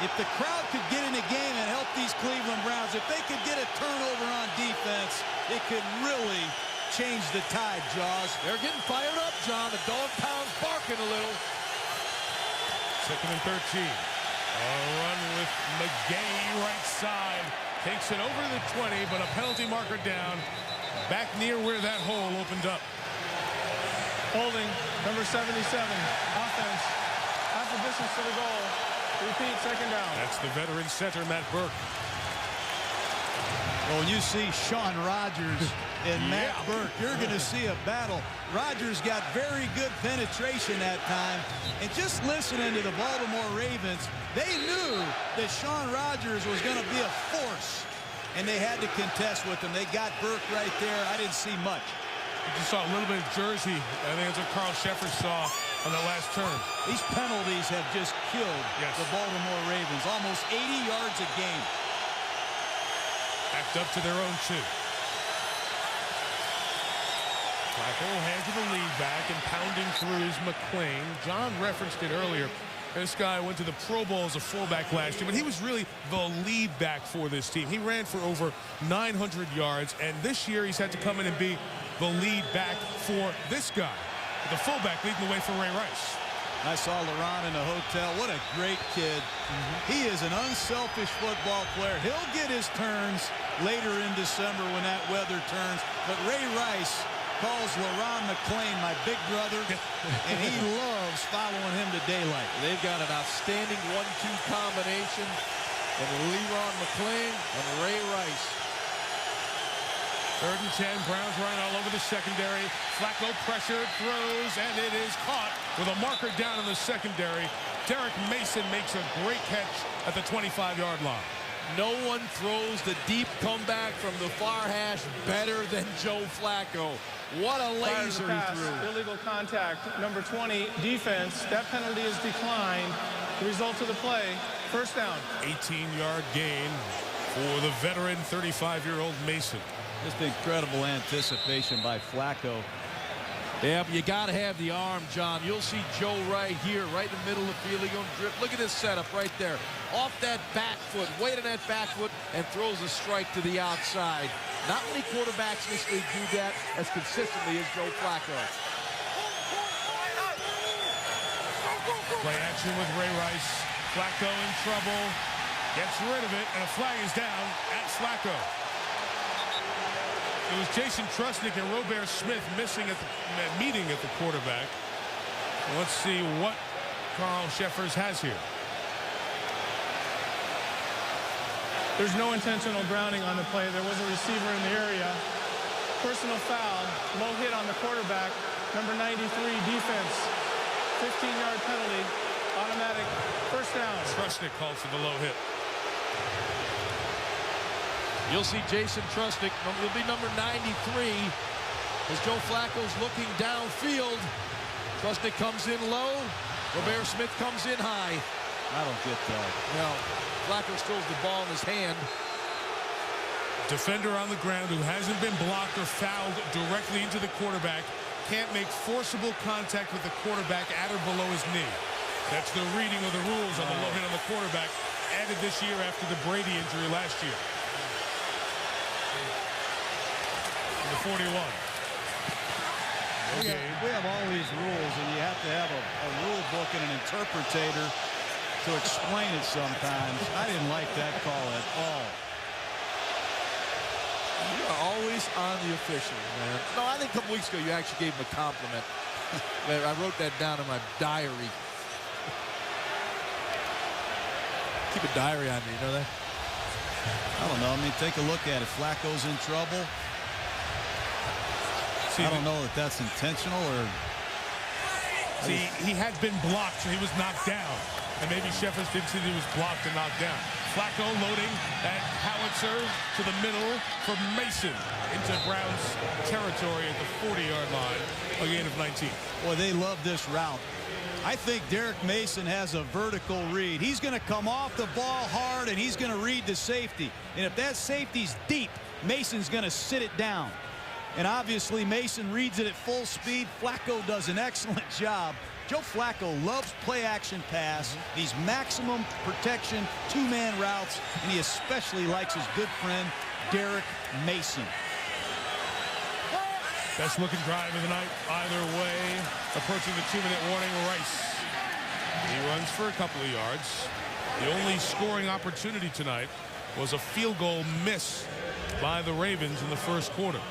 S2: If the crowd could get in the game and help these Cleveland Browns, if they could get a turnover on defense, it could really change the tide, Jaws.
S3: They're getting fired up, John. The dog pound's barking a little.
S1: 2nd and 13. A run with McGahee right side. Takes it over to the 20, but a penalty marker down. Back near where that hole opened up.
S4: Holding, number 77. Offense. Half the distance to the goal. Repeat, 2nd down.
S1: That's the veteran center, Matt Burke.
S2: Well, when you see Shaun Rogers and Matt Burke, you're going to see a battle. Rogers got very good penetration that time. And just listening to the Baltimore Ravens, they knew that Shaun Rogers was going to be a force. And they had to contest with him. They got Burke right there. I didn't see much.
S1: You just saw a little bit of Jersey. I think that's what Carl Sheffer saw on the last turn.
S2: These penalties have just killed the Baltimore Ravens. Almost 80 yards a game.
S1: Backed up to their own 2. Flacco hands the lead back and pounding through is McClain. John referenced it earlier. This guy went to the Pro Bowl as a fullback last year, but he was really the lead back for this team. He ran for over 900 yards, and this year he's had to come in and be the lead back for this guy. The fullback leading the way for Ray Rice.
S2: I saw Laurent in the hotel. What a great kid. He is an unselfish football player. He'll get his turns later in December when that weather turns. But Ray Rice calls Laurent McClain my big brother, and he loves following him to daylight.
S3: They've got an outstanding 1-2 combination of Leron McClain and Ray Rice.
S1: 3rd and 10, Browns running all over the secondary. Flacco pressured, throws, and it is caught with a marker down in the secondary. Derek Mason makes a great catch at the 25-yard line.
S3: No one throws the deep comeback from the far hash better than Joe Flacco. What a laser he threw.
S4: Illegal contact, number 20, defense. That penalty is declined. The result of the play, first down.
S1: 18-yard gain for the veteran 35-year-old Mason.
S2: Just incredible anticipation by Flacco.
S3: Yeah, but you got to have the arm, John. You'll see Joe right here, right in the middle of the field. He's going to drip. Look at this setup right there. Off that back foot, weight on that back foot, and throws a strike to the outside. Not many quarterbacks in this league do that as consistently as Joe Flacco.
S1: Play action with Ray Rice. Flacco in trouble. Gets rid of it, and a flag is down at Flacco. It was Jason Trusnick and Robert Smith missing at the meeting at the quarterback. Let's see what Carl Sheffers has here.
S4: There's no intentional grounding on the play. There was a receiver in the area. Personal foul, low hit on the quarterback. Number 93, defense. 15-yard penalty, automatic first down.
S1: Trusnick calls for the low hit.
S3: You'll see Jason Trusnick will be number 93 as Joe Flacco's looking downfield. Trusnick comes in low. Robert Smith comes in high.
S2: I don't get that.
S3: No, Flacco throws the ball in his hand.
S1: Defender on the ground who hasn't been blocked or fouled directly into the quarterback can't make forcible contact with the quarterback at or below his knee. That's the reading of the rules on the low hit on the quarterback, added this year after the Brady injury last year. The 41.
S2: Okay. We have all these rules, and you have to have a rule book and an interpretator to explain it sometimes. I didn't like that call at all.
S3: You are always on the official, man. No, I think a couple weeks ago you actually gave him a compliment. I wrote that down in my diary. Keep a diary on me, you know that?
S2: I don't know. I mean, take a look at it. Flacco's in trouble. I don't know if that's intentional or...
S1: See, he had been blocked, so he was knocked down. And maybe Sheffield didn't see that he was blocked and knocked down. Flacco loading that howitzer to the middle for Mason into Brown's territory at the 40-yard line. A gain of 19.
S2: Boy, they love this route. I think Derek Mason has a vertical read. He's going to come off the ball hard, and he's going to read the safety. And if that safety's deep, Mason's going to sit it down. And obviously, Mason reads it at full speed. Flacco does an excellent job. Joe Flacco loves play-action pass, these maximum protection two-man routes, and he especially likes his good friend, Derek Mason.
S1: Best looking drive of the night, either way. Approaching the 2-minute warning, Rice. He runs for a couple of yards. The only scoring opportunity tonight was a field goal miss by the Ravens in the first quarter.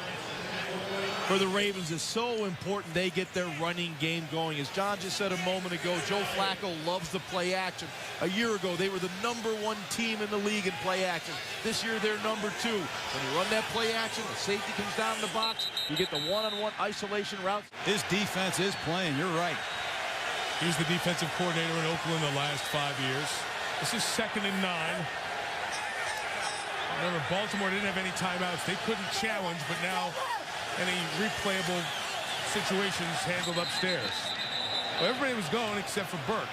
S3: For the Ravens, it's so important they get their running game going. As John just said a moment ago, Joe Flacco loves the play action. A year ago, they were the #1 team in the league in play action. This year, they're #2. When you run that play action, the safety comes down in the box. You get the one-on-one isolation route.
S2: His defense is playing. You're right.
S1: He was the defensive coordinator in Oakland the last 5 years. This is 2nd and 9. Remember, Baltimore didn't have any timeouts. They couldn't challenge, but now any replayable situations handled upstairs. Well, everybody was going except for Burke.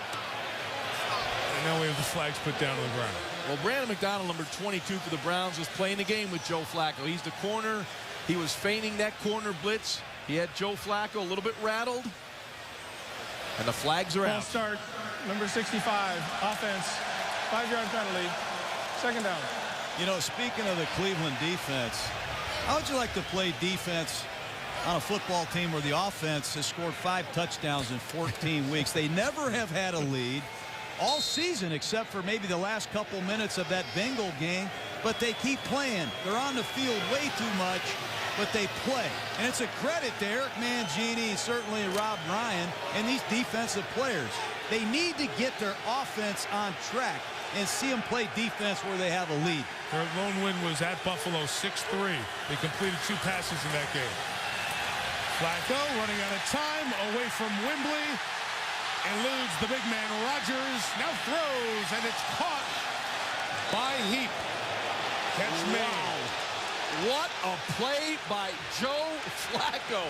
S1: And now we have the flags put down on the ground.
S3: Well, Brandon McDonald, number 22 for the Browns, was playing the game with Joe Flacco. He's the corner. He was feigning that corner blitz. He had Joe Flacco a little bit rattled. And the flags are out.
S4: Start, number 65, offense, 5-yard penalty, 2nd down.
S2: You know, speaking of the Cleveland defense, how would you like to play defense on a football team where the offense has scored 5 touchdowns in 14 weeks? They never have had a lead all season except for maybe the last couple minutes of that Bengal game, but they keep playing. They're on the field way too much, but they play. And it's a credit to Eric Mangini and certainly Rob Ryan and these defensive players. They need to get their offense on track and see them play defense where they have a lead.
S1: Their lone win was at Buffalo, 6-3. They completed 2 passes in that game. Flacco running out of time, away from Wembley. Eludes the big man, Rodgers. Now throws, and it's caught by Heap. Catch made.
S3: What a play by Joe Flacco.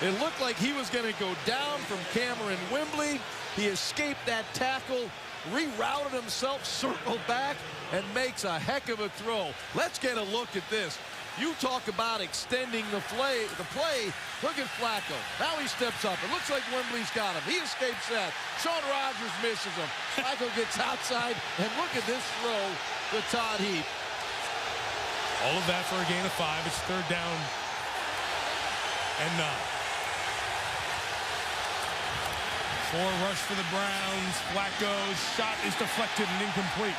S3: It looked like he was going to go down from Cameron Wembley. He escaped that tackle, rerouted himself, circled back, and makes a heck of a throw. Let's get a look at this. You talk about extending the play. Look at Flacco. Now he steps up. It looks like Wembley's got him. He escapes that. Shaun Rodgers misses him. Flacco gets outside, and look at this throw to Todd Heap.
S1: All of that for a gain of 5. It's 3rd down and 9. 4 rush for the Browns. Flacco's shot is deflected and incomplete.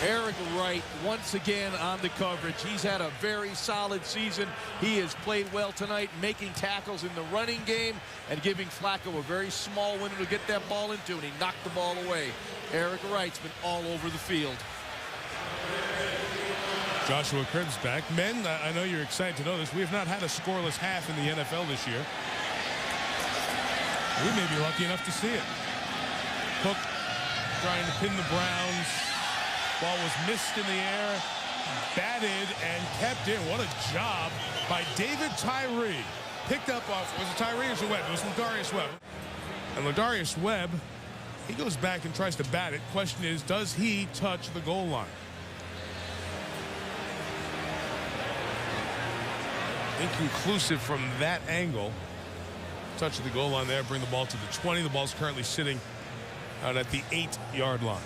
S3: Eric Wright once again on the coverage. He's had a very solid season. He has played well tonight, making tackles in the running game and giving Flacco a very small window to get that ball into, and he knocked the ball away. Eric Wright's been all over the field.
S1: Joshua Cribbs back. Men, I know you're excited to know this. We have not had a scoreless half in the NFL this year. We may be lucky enough to see it. Cook trying to pin the Browns. Ball was missed in the air, batted, and kept in. What a job by David Tyree. Picked up off, was it Tyree or was it Webb? It was Ladarius Webb. And Ladarius Webb, he goes back and tries to bat it. Question is, does he touch the goal line? Inconclusive from that angle. Touch the goal line there, bring the ball to the 20. The ball's currently sitting out at the 8-yard line.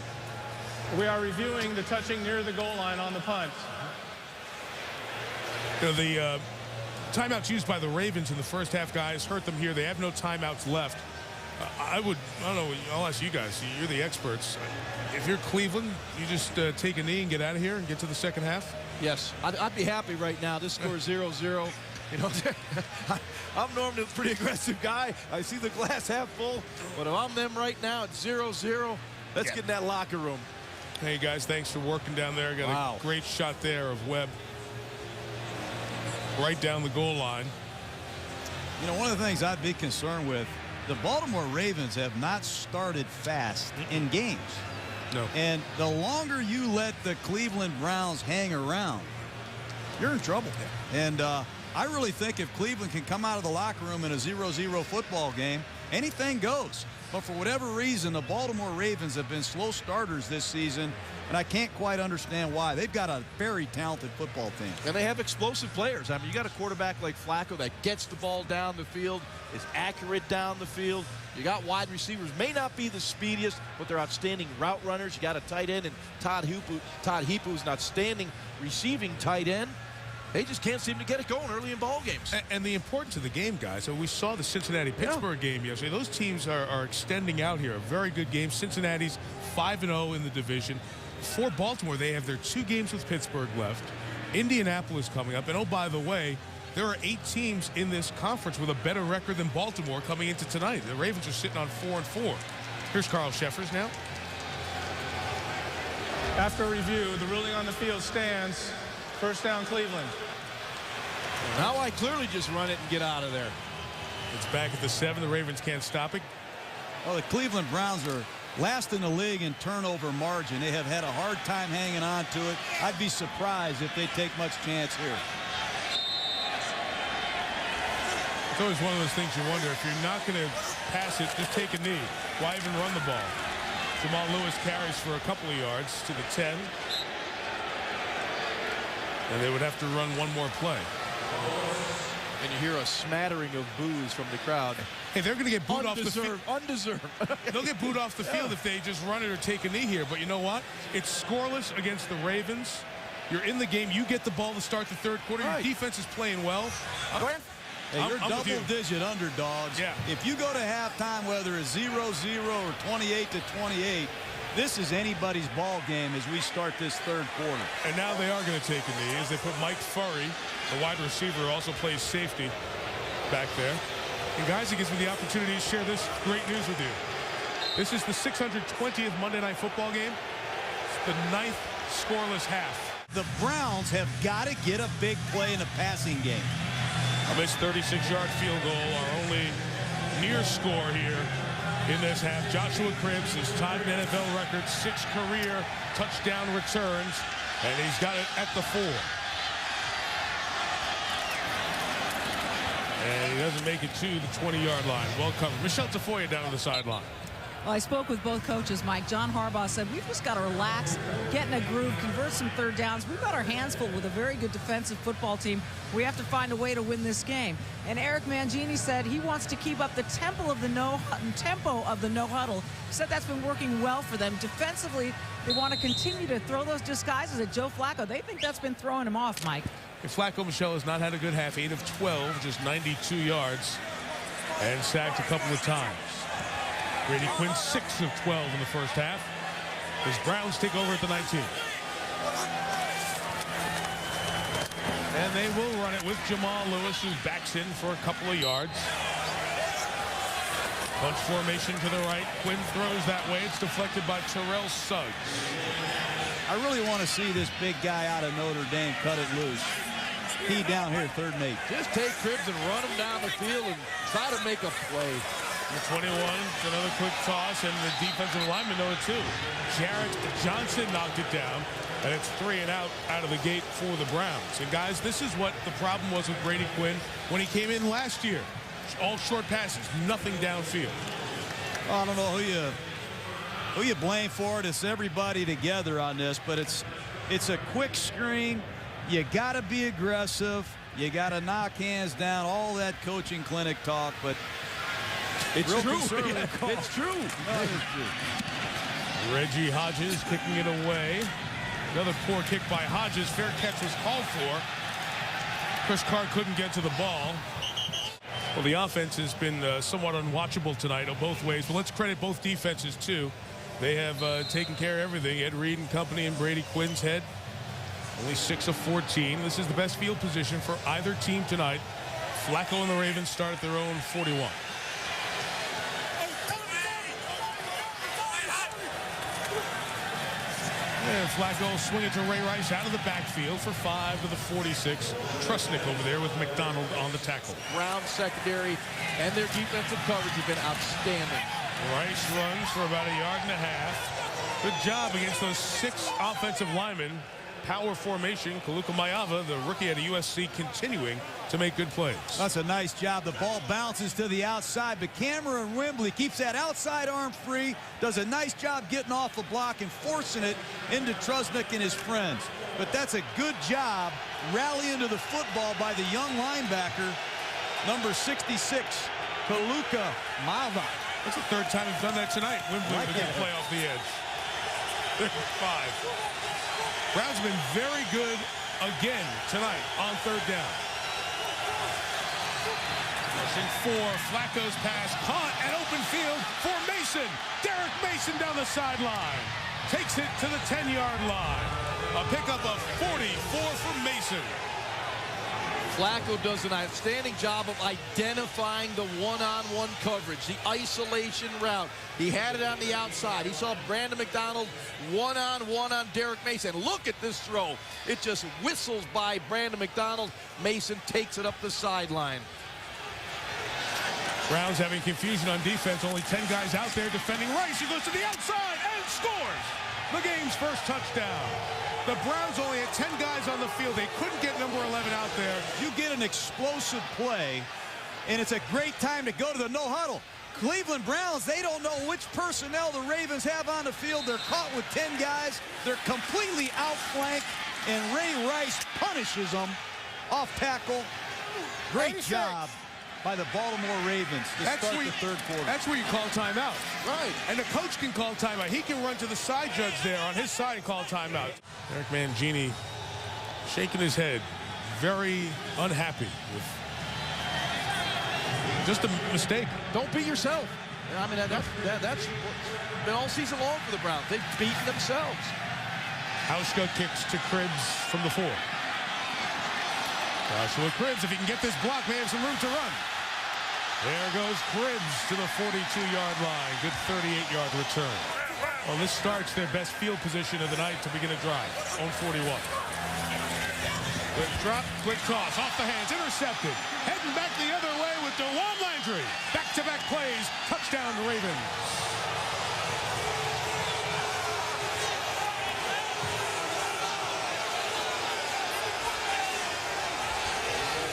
S4: We are reviewing the touching near the goal line on the punt.
S1: You know, the timeouts used by the Ravens in the first half, guys, hurt them here. They have no timeouts left. I don't know, I'll ask you guys. You're the experts. If you're Cleveland, you just take a knee and get out of here and get to the second half?
S3: Yes, I'd be happy right now. This score is 0-0. You know, I'm normally a pretty aggressive guy. I see the glass half full. But if I'm them right now, it's 0-0. Let's get in that locker room.
S1: Hey, guys, thanks for working down there. Got a great shot there of Webb right down the goal line.
S2: You know, one of the things I'd be concerned with, the Baltimore Ravens have not started fast in games.
S1: No.
S2: And the longer you let the Cleveland Browns hang around, you're in trouble. And I really think if Cleveland can come out of the locker room in a 0-0 football game, anything goes. But for whatever reason, the Baltimore Ravens have been slow starters this season, and I can't quite understand why. They've got a very talented football team.
S3: And they have explosive players. I mean, you got a quarterback like Flacco that gets the ball down the field, is accurate down the field. You got wide receivers, may not be the speediest, but they're outstanding route runners. You got a tight end, and Todd Heap, who's an outstanding receiving tight end. They just can't seem to get it going early in ball games.
S1: And the importance of the game, guys. So we saw the Cincinnati-Pittsburgh game yesterday. Those teams are extending out here. A very good game. Cincinnati's 5-0 in the division. For Baltimore, they have their 2 games with Pittsburgh left. Indianapolis coming up. And, oh, by the way, there are 8 teams in this conference with a better record than Baltimore coming into tonight. The Ravens are sitting on 4-4. Here's Carl Sheffers now.
S4: After review, the ruling on the field stands. First down, Cleveland.
S3: Now I clearly just run it and get out of there.
S1: It's back at the 7. The Ravens can't stop it.
S2: Well, the Cleveland Browns are last in the league in turnover margin. They have had a hard time hanging on to it. I'd be surprised if they take much chance here.
S1: It's always one of those things you wonder, if you're not going to pass it, just take a knee. Why even run the ball? Jamal Lewis carries for a couple of yards to the 10. And they would have to run one more play.
S3: And you hear a smattering of boos from the crowd.
S1: Hey, they're going to get booed off the field.
S3: Undeserved.
S1: They'll get booed off the field if they just run it or take a knee here. But you know what? It's scoreless against the Ravens. You're in the game. You get the ball to start the third quarter.
S3: Right.
S1: Your defense is playing well.
S2: Hey, you're
S1: I'm with you.
S2: double-digit underdogs.
S1: Yeah.
S2: If you go to halftime, whether it's 0-0 or 28-28, this is anybody's ball game as we start this third quarter.
S1: And now they are going to take a knee as they put Mike Furry, the wide receiver, also plays safety back there. And guys, it gives me the opportunity to share this great news with you. This is the 620th Monday Night Football game. It's the 9th scoreless half.
S2: The Browns have got to get a big play in the passing game.
S1: A missed 36-yard field goal, our only near score here in this half. Joshua Cribbs has tied an NFL record, 6 career touchdown returns, and he's got it at the 4. And he doesn't make it to the 20-yard line. Well covered. Michelle Tafoya down on the sideline.
S5: Well, I spoke with both coaches, Mike. John Harbaugh said, we've just got to relax, get in a groove, convert some third downs. We've got our hands full with a very good defensive football team. We have to find a way to win this game. And Eric Mangini said he wants to keep up the tempo of the no huddle. He said that's been working well for them. Defensively, they want to continue to throw those disguises at Joe Flacco. They think that's been throwing him off, Mike.
S1: If Flacco, Michelle, has not had a good half, 8 of 12, just 92 yards, and sacked a couple of times. Brady Quinn 6 of 12 in the first half. His Browns take over at the 19. And they will run it with Jamal Lewis, who backs in for a couple of yards. Bunch formation to the right. Quinn throws that way. It's deflected by Terrell Suggs.
S2: I really want to see this big guy out of Notre Dame cut it loose. He down here, 3rd and 8.
S3: Just take Cribbs and run him down the field and try to make a play.
S1: The 21, another quick toss, and the defensive lineman know it too. Jarrett Johnson knocked it down, and it's 3 and out of the gate for the Browns. And guys, this is what the problem was with Brady Quinn when he came in last year. All short passes, nothing downfield.
S2: I don't know who you blame for it. It's everybody together on this, but it's a quick screen. You got to be aggressive. You got to knock hands down, all that coaching clinic talk, but
S3: it's true.
S2: Yeah,
S3: it's true.
S2: No, it's true.
S1: Reggie Hodges kicking it away. Another poor kick by Hodges. Fair catch was called for. Chris Carr couldn't get to the ball. Well, the offense has been somewhat unwatchable tonight on both ways, but let's credit both defenses too. They have taken care of everything. Ed Reed and company in Brady Quinn's head. Only 6 of 14. This is the best field position for either team tonight. Flacco and the Ravens start at their own 41. And Flacco swing it to Ray Rice out of the backfield for 5 to the 46. Trusnick over there with McDonald on the tackle.
S3: Brown secondary and their defensive coverage have been outstanding.
S1: Rice runs for about 1.5 yards. Good job against those 6 offensive linemen. Power formation. Kaluka Mayava, the rookie out of USC, continuing to make good plays.
S2: That's a nice job. The ball bounces to the outside, but Cameron Wembley keeps that outside arm free, does a nice job getting off the block and forcing it into Trusnick and his friends. But that's a good job rallying to the football by the young linebacker, number 66, Kaluka Mayava.
S1: That's the 3rd time he's done that tonight. Wembley
S2: Like
S1: begins
S2: that.
S1: to play off the edge. 5. Browns have been very good again tonight on 3rd down. Rushing 4. Flacco's pass caught at open field for Mason. Derek Mason down the sideline. Takes it to the 10-yard line. A pickup of 44 for Mason.
S3: Flacco does an outstanding job of identifying the one-on-one coverage, the isolation route. He had it on the outside. He saw Brandon McDonald one-on-one on Derek Mason. Look at this throw. It just whistles by Brandon McDonald. Mason takes it up the sideline.
S1: Browns having confusion on defense. Only 10 guys out there defending Rice. He goes to the outside and scores the game's first touchdown. The Browns only had 10 guys on the field. They couldn't get number 11 out there.
S2: You get an explosive play, and it's a great time to go to the no huddle. Cleveland Browns, they don't know which personnel the Ravens have on the field. They're caught with 10 guys. They're completely outflanked, and Ray Rice punishes them off tackle. Great job by the Baltimore Ravens to start the 3rd quarter.
S1: That's where you call timeout.
S3: Right.
S1: And the coach can call timeout. He can run to the side judge there on his side and call timeout. Eric Mangini shaking his head, very unhappy with just a mistake.
S3: Don't beat yourself. I mean, that's been all season long for the Browns. They've beaten themselves.
S1: Hauschka kicks to Cribbs from the 4. Joshua Cribbs, if he can get this block, may have some room to run. There goes Cribbs to the 42-yard line. Good 38-yard return. Well, this starts their best field position of the night to begin a drive. On 41. Quick drop, quick toss, off the hands, intercepted. Heading back the other way with DeJuan Landry. Back-to-back plays, touchdown Ravens.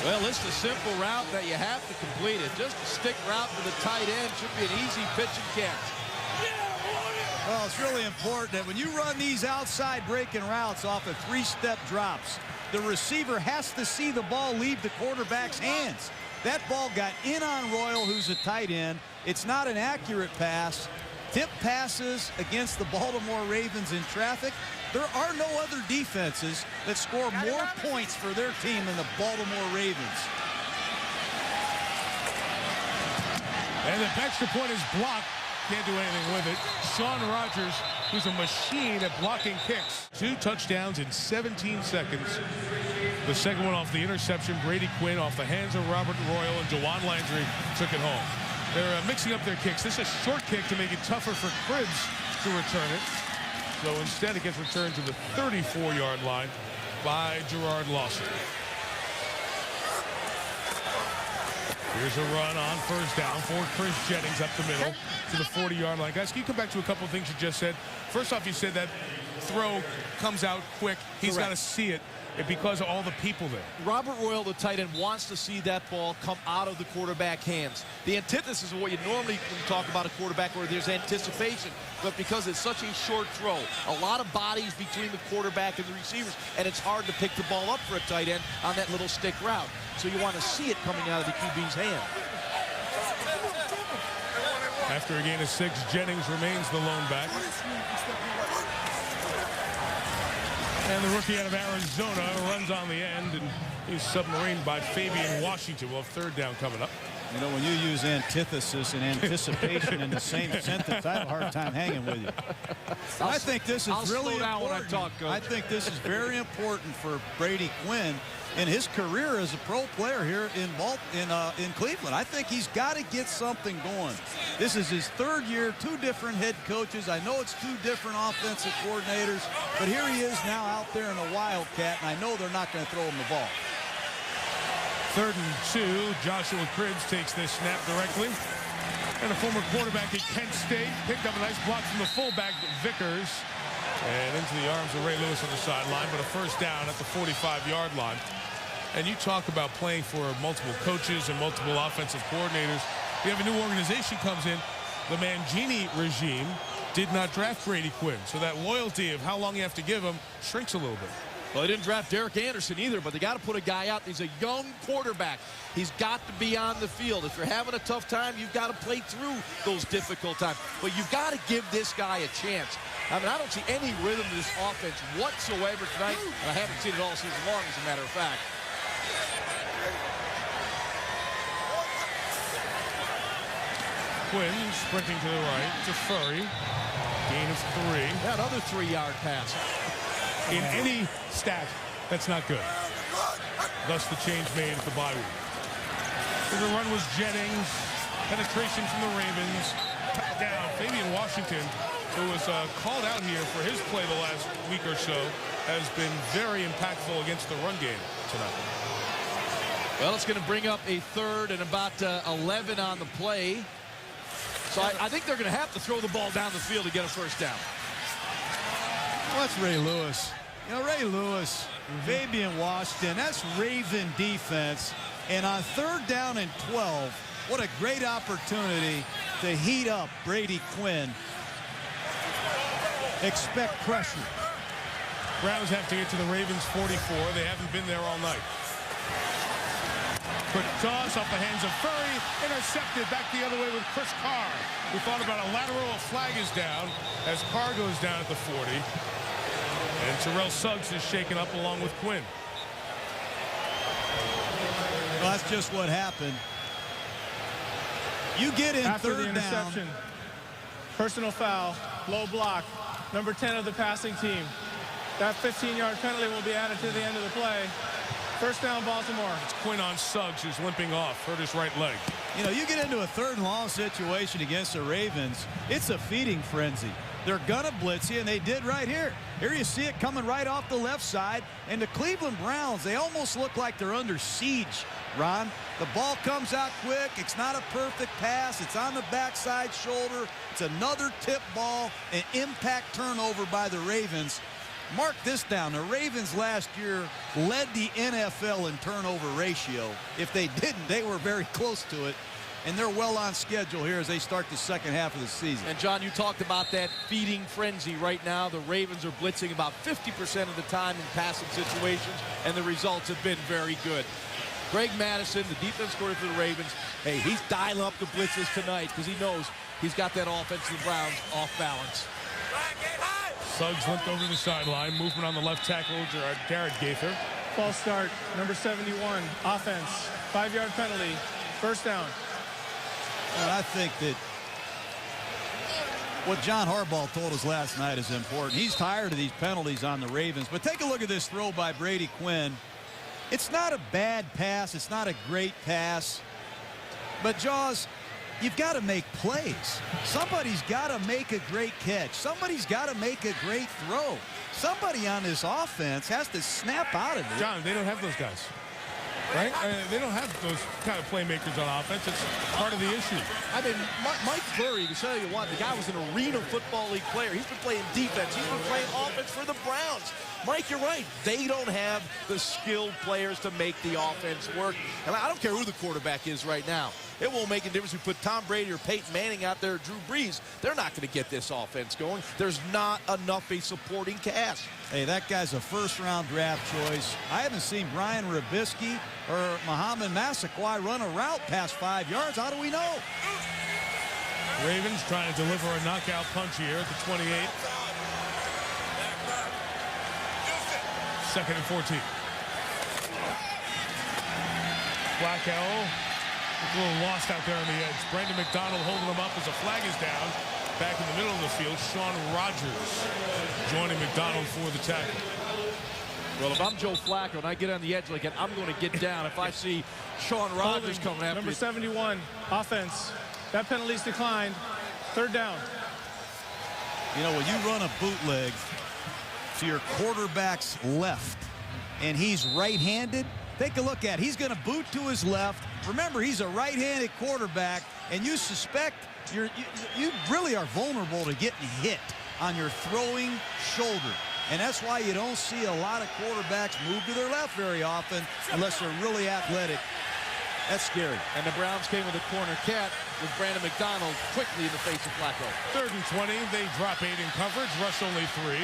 S3: Well, it's the simple route that you have to complete it. Just a stick route to the tight end should be an easy pitch and catch.
S2: Well, it's really important that when you run these outside breaking routes off of 3-step drops, the receiver has to see the ball leave the quarterback's hands. That ball got in on Royal, who's a tight end. It's not an accurate pass. Tip passes against the Baltimore Ravens in traffic. There are no other defenses that score more points for their team than the Baltimore Ravens.
S1: And the extra point is blocked. Can't do anything with it. Sean Rogers, who's a machine at blocking kicks. 2 touchdowns in 17 seconds. The second one off the interception. Brady Quinn off the hands of Robert Royal, and DeJuan Landry took it home. They're mixing up their kicks. This is a short kick to make it tougher for Cribbs to return it. So instead, it gets returned to the 34-yard line by Gerard Lawson. Here's a run on first down for Chris Jennings up the middle to the 40-yard line. Guys, can you come back to a couple of things you just said? First off, you said that throw comes out quick. He's got to see it because of all the people there.
S3: Robert Royal, the tight end, wants to see that ball come out of the quarterback hands. The antithesis of what you normally talk about a quarterback where there's anticipation, but because it's such a short throw, a lot of bodies between the quarterback and the receivers, and it's hard to pick the ball up for a tight end on that little stick route. So you want to see it coming out of the QB's hand.
S1: After a gain of 6, Jennings remains the lone back. And the rookie out of Arizona runs on the end, and he's submarined by Fabian Washington. We'll have 3rd down coming up.
S2: You know, when you use antithesis and anticipation in the same sentence, I have a hard time hanging with you. I think this is really important.
S3: When I talk, Coach.
S2: I think this is very important for Brady Quinn in his career as a pro player here in Cleveland. I think he's got to get something going. This is his third year, 2 different head coaches. I know it's 2 different offensive coordinators, but here he is now out there in a Wildcat, and I know they're not going to throw him the ball.
S1: 3rd and 2. Joshua Cribbs takes this snap directly. And a former quarterback at Kent State picked up a nice block from the fullback, Vickers. And into the arms of Ray Lewis on the sideline, but a first down at the 45-yard line. And you talk about playing for multiple coaches and multiple offensive coordinators. You have a new organization comes in. The Mangini regime did not draft Brady Quinn. So that loyalty of how long you have to give him shrinks a little bit.
S3: Well, they didn't draft Derek Anderson either, but they got to put a guy out. He's a young quarterback. He's got to be on the field. If you're having a tough time, you've got to play through those difficult times. But you've got to give this guy a chance. I mean, I don't see any rhythm to this offense whatsoever tonight, and I haven't seen it all season long, as a matter of fact.
S1: Quinn sprinting to the right to Furry. Gain of 3.
S3: Yeah, another 3-yard pass.
S1: In any stat, that's not good. Thus the change made at the bye week. The run was Jennings. Penetration from the Ravens. Down. Fabian Washington, who was called out here for his play the last week or so, has been very impactful against the run game tonight.
S3: Well, it's going to bring up a 3rd and about 11 on the play. So I think they're going to have to throw the ball down the field to get a first down.
S2: Well, that's Ray Lewis. You know, Ray Lewis, Fabian Washington, that's Raven defense. And on 3rd down and 12, what a great opportunity to heat up Brady Quinn. Expect pressure.
S1: Browns have to get to the Ravens 44. They haven't been there all night. Quick toss off the hands of Furry. Intercepted back the other way with Chris Carr, who thought about a lateral. A flag is down as Carr goes down at the 40. And Terrell Suggs is shaken up along with Quinn.
S2: Well, that's just what happened. You get in
S4: After
S2: 3rd
S4: the interception,
S2: down.
S4: personal foul, low block, number 10 of the passing team. That 15-yard penalty will be added to the end of the play. First down, Baltimore.
S1: It's Quinn on Suggs, who's limping off, hurt his right leg.
S2: You know, you get into a 3rd and long situation against the Ravens, it's a feeding frenzy. They're gonna blitz you, and they did right here. Here you see it coming right off the left side, and the Cleveland Browns, they almost look like they're under siege, Ron. The ball comes out quick. It's not a perfect pass. It's on the backside shoulder. It's another tip ball, an impact turnover by the Ravens. Mark this down. The Ravens last year led the NFL in turnover ratio. If they didn't, they were very close to it. And they're well on schedule here as they start the second half of the season.
S3: And, John, you talked about that feeding frenzy right now. The Ravens are blitzing about 50% of the time in passing situations, and the results have been very good. Greg Madison, the defense coordinator for the Ravens, hey, he's dialing up the blitzes tonight because he knows he's got that offense of the Browns off balance.
S1: Suggs limped over to the sideline. Movement on the left tackle, Jared Gaither.
S4: False start, number 71, offense, 5-yard penalty, first down.
S2: And I think that what John Harbaugh told us last night is important. He's tired of these penalties on the Ravens. But take a look at this throw by Brady Quinn. It's not a bad pass. It's not a great pass. But, Jaws, you've got to make plays. Somebody's got to make a great catch. Somebody's got to make a great throw. Somebody on this offense has to snap out of it.
S1: John, they don't have those guys. Right? They don't have those kind of playmakers on offense. It's part of the issue.
S3: I mean, Mike Fleury, to tell you what, the guy was an Arena Football League player. He's been playing defense. He's been playing offense for the Browns. Mike, you're right. They don't have the skilled players to make the offense work. And I don't care who the quarterback is right now. It won't make a difference if we put Tom Brady or Peyton Manning out there or Drew Brees. They're not going to get this offense going. There's not enough a supporting cast.
S2: Hey, that guy's a first-round draft choice. I haven't seen Brian Rabisky or Mohamed Massaquoi run a route past 5 yards. How do we know?
S1: Ravens trying to deliver a knockout punch here at the 28. Second and 14. Flacco A little lost out there on the edge. Brandon McDonald holding him up as a flag is down. Back in the middle of the field, Sean Rogers joining McDonald for the tackle.
S3: Well, if I'm Joe Flacco and I get on the edge like that, I'm going to get down. If I see Sean Rogers coming after
S4: Number
S3: me.
S4: 71, offense. That penalty's declined. Third down.
S2: You know, when you run a bootleg to your quarterback's left and he's right-handed, take a look at it. He's going to boot to his left. Remember, he's a right-handed quarterback, and you suspect you really are vulnerable to getting hit on your throwing shoulder. And that's why you don't see a lot of quarterbacks move to their left very often unless they're really athletic. That's scary.
S3: And the Browns came with a corner cat with Brandon McDonald quickly in the face of Flacco.
S1: 3rd and 20. They drop 8 in coverage. Rush only 3.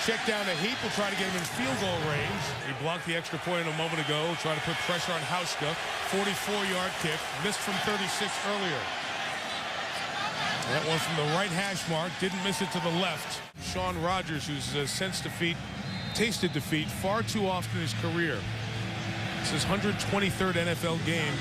S1: Check down to Heap. Will try to get him in field goal range. He blocked the extra point a moment ago. Try to put pressure on Hauschka. 44-yard kick. Missed from 36 earlier. That one from the right hash mark. Didn't miss it to the left. Sean Rogers, who's sensed defeat, tasted defeat far too often in his career. It's his 123rd NFL game.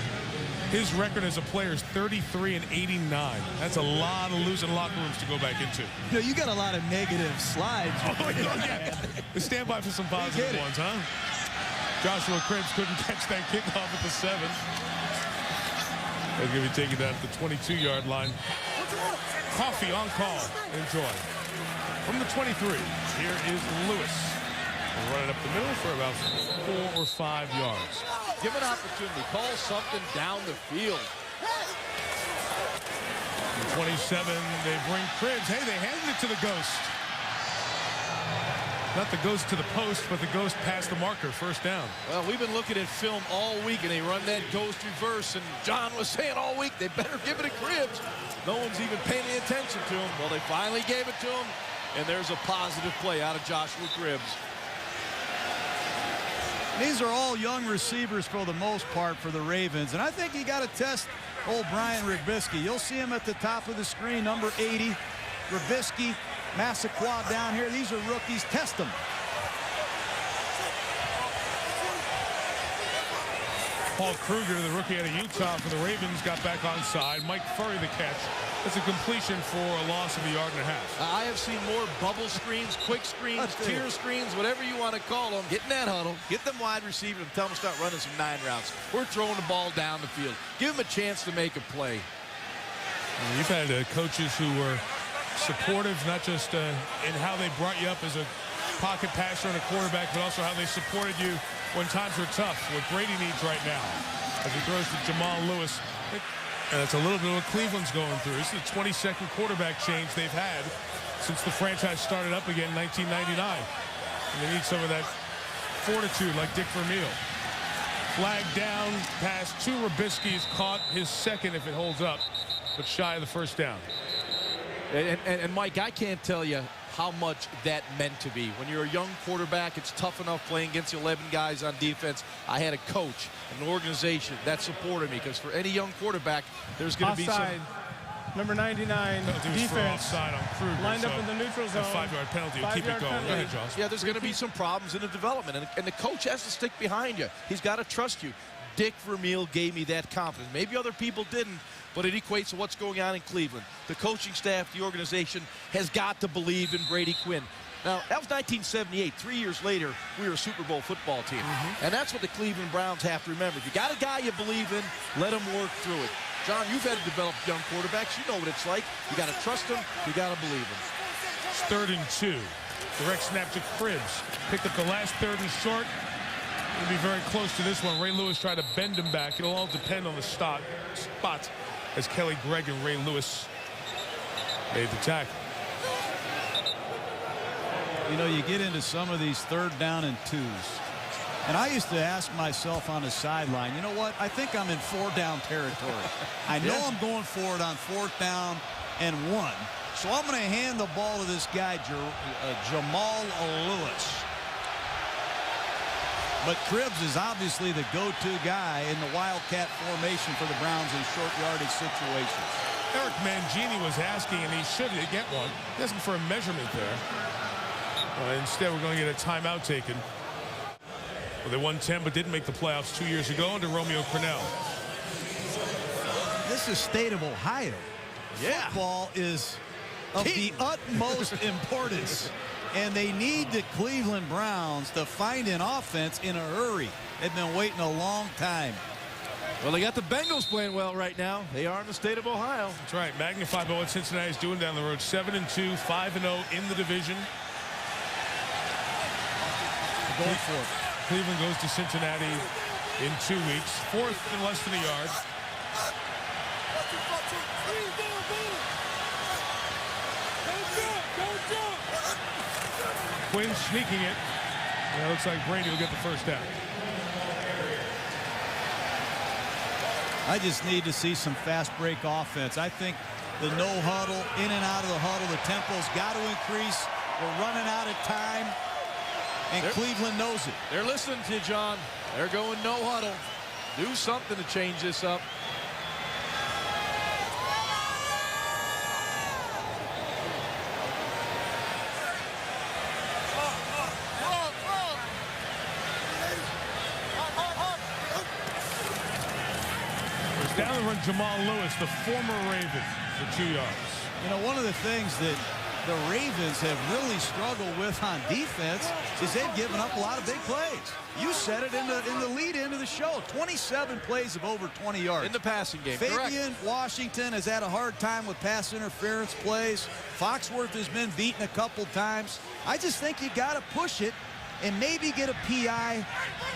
S1: His record as a player is 33-89. That's a lot of losing locker rooms to go back into.
S2: You know, you got a lot of negative slides.
S1: Oh, yeah. Stand by for some positive ones, huh? Joshua Cribbs couldn't catch that kickoff at the 7. They're going to be taken down at the 22-yard line. Coffee on call. Enjoy. From the 23, here is Lewis. Running up the middle for about 4 or 5 yards.
S3: Give an opportunity. Call something down the field.
S1: 27, they bring Cribbs. Hey, they handed it to the Ghost. Not the Ghost to the post, but the Ghost past the marker. First down.
S3: Well, we've been looking at film all week, and they run that Ghost reverse, and John was saying all week they better give it to Cribbs. No one's even paying any attention to him. Well, they finally gave it to him, and there's a positive play out of Joshua Cribbs.
S2: These are all young receivers for the most part for the Ravens, and I think you got to test old Brian Robiskie. You'll see him at the top of the screen, number 80. Robiskie, Massaquoi down here. These are rookies. Test them.
S1: Paul Kruger, the rookie out of Utah for the Ravens, got back onside. Mike Furry the catch. That's a completion for a loss of a yard and a half.
S3: I have seen more bubble screens, quick screens, tier screens, whatever you want to call them. Get in that huddle, get them wide receivers, and tell them to start running some 9 routes. We're throwing the ball down the field. Give them a chance to make a play.
S1: You've had coaches who were supportive, not just in how they brought you up as a pocket passer and a quarterback, but also how they supported you when times were tough, what Brady needs right now. As he throws to Jamal Lewis. And that's a little bit of what Cleveland's going through. This is the 22nd quarterback change they've had since the franchise started up again in 1999. And they need some of that fortitude like Dick Vermeil. Flag down, pass to Robiskie is caught, his second if it holds up, but shy of the first down.
S3: And Mike, I can't tell you how much that meant to me. When you're a young quarterback, it's tough enough playing against 11 guys on defense. I had a coach, an organization that supported me, because for any young quarterback, there's going to be some...
S4: Number 99, defense.
S1: Offside on Kruger,
S4: lined up in the neutral zone.
S1: A 5-yard penalty. Keep it going. Go ahead, Josh.
S3: Yeah, there's going to be some problems in the development, and the coach has to stick behind you. He's got to trust you. Dick Vermeil gave me that confidence. Maybe other people didn't, but it equates to what's going on in Cleveland. The coaching staff, the organization, has got to believe in Brady Quinn. Now, that was 1978. 3 years later, we were a Super Bowl football team. And that's what the Cleveland Browns have to remember. If you got a guy you believe in, let him work through it. John, you've had to develop young quarterbacks. You know what it's like. You got to trust them. You got to believe them.
S1: It's 3rd and 2. Direct snap to Cribbs. Picked up the last 3rd and short. It'll be very close to this one. Ray Lewis tried to bend him back. It'll all depend on the spot as Kelly Gregg and Ray Lewis made the tackle.
S2: You know, you get into some of these 3rd down and 2s. And I used to ask myself on the sideline, you know what? I think I'm in 4-down territory. I know I'm going for it on 4th down and 1. So I'm going to hand the ball to this guy, Jamal Lewis. But Cribbs is obviously the go-to guy in the Wildcat formation for the Browns in short yardage situations.
S1: Eric Mangini was asking, and he should get one. He asking for a measurement there. Instead, we're going to get a timeout taken. Well, they won 10 but didn't make the playoffs 2 years ago under Romeo Crennel.
S2: It's the state of Ohio.
S3: Yeah.
S2: Football is of the utmost importance. And they need the Cleveland Browns to find an offense in a hurry. They've been waiting a long time.
S3: Well, they got the Bengals playing well right now. They are in the state of Ohio.
S1: That's right. Magnify by what Cincinnati's doing down the road. 7-2, 5-0 in the division.
S2: Going for it.
S1: Cleveland goes to Cincinnati in 2 weeks. Fourth and less than a yard. Quinn sneaking it. It looks like Brady will get the first down.
S2: I just need to see some fast break offense. I think the no huddle, in and out of the huddle, the tempo's got to increase. We're running out of time, and Cleveland knows it.
S3: They're listening to you, John. They're going no huddle. Do something to change this up.
S1: Down the run, Jamal Lewis, the former Raven, for 2 yards.
S2: You know, one of the things that the Ravens have really struggled with on defense is they've given up a lot of big plays. You said it in the lead into the show. 27 plays of over 20 yards.
S3: In the passing game,
S2: Fabian Washington has had a hard time with pass interference plays. Foxworth has been beaten a couple times. I just think you got to push it and maybe get a PI.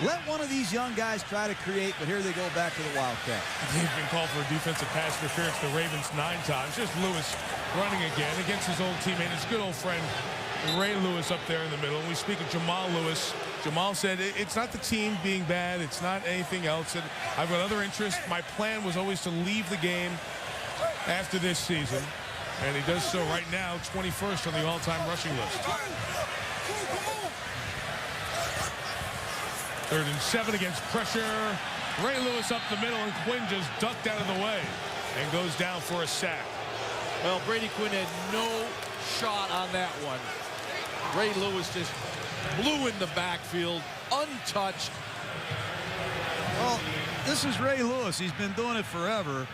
S2: Let one of these young guys try to create, but here they go back to the Wildcat.
S1: They've been called for a defensive pass interference, the Ravens 9 times. Just Lewis running again against his old teammate, his good old friend, Ray Lewis up there in the middle. And we speak of Jamal Lewis. Jamal said, it's not the team being bad. It's not anything else. And I've got other interests. My plan was always to leave the game after this season. And he does so right now, 21st on the all-time rushing list. 3rd and 7 against pressure. Ray Lewis up the middle, and Quinn just ducked out of the way and goes down for a sack.
S3: Well, Brady Quinn had no shot on that one. Ray Lewis just blew in the backfield, untouched.
S2: Well, this is Ray Lewis. He's been doing it forever.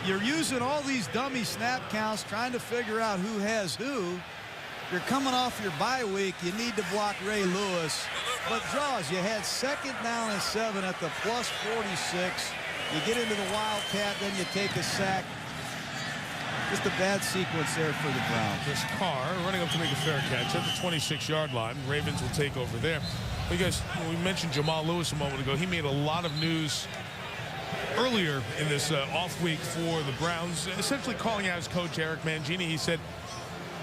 S2: You're using all these dummy snap counts, trying to figure out who has who. You're coming off your bye week. You need to block Ray Lewis. But Jaws, you had 2nd down and 7 at the plus 46. You get into the Wildcat, then you take a sack. Just a bad sequence there for the Browns.
S1: This Carr running up to make a fair catch at the 26-yard line. Ravens will take over there. Well, you guys, we mentioned Jamal Lewis a moment ago. He made a lot of news earlier in this off week for the Browns, essentially calling out his coach, Eric Mangini. He said,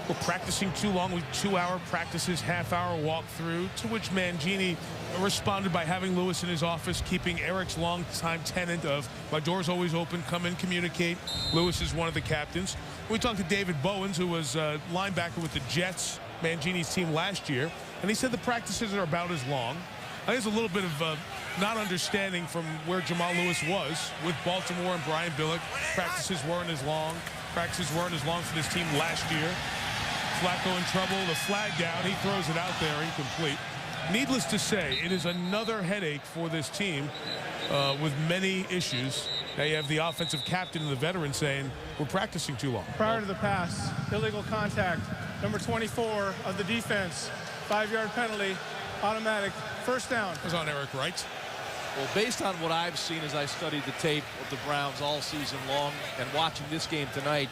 S1: we're practicing too long with 2-hour practices, half-hour walkthrough, to which Mangini responded by having Lewis in his office, keeping Eric's longtime tenant of, my door's always open, come in, communicate. Lewis is one of the captains. We talked to David Bowens, who was a linebacker with the Jets, Mangini's team last year, and he said the practices are about as long. There's a little bit of not understanding from where Jamal Lewis was with Baltimore and Brian Billick. Practices weren't as long. Practices weren't as long for this team last year. Flacco in trouble, the flag down, he throws it out there incomplete. Needless to say, it is another headache for this team with many issues. Now you have the offensive captain and the veteran saying, we're practicing too long.
S4: Prior to the pass, illegal contact, number 24 of the defense, 5-yard penalty, automatic, 1st down.
S1: It was on Eric Wright.
S3: Well, based on what I've seen as I studied the tape of the Browns all season long and watching this game tonight,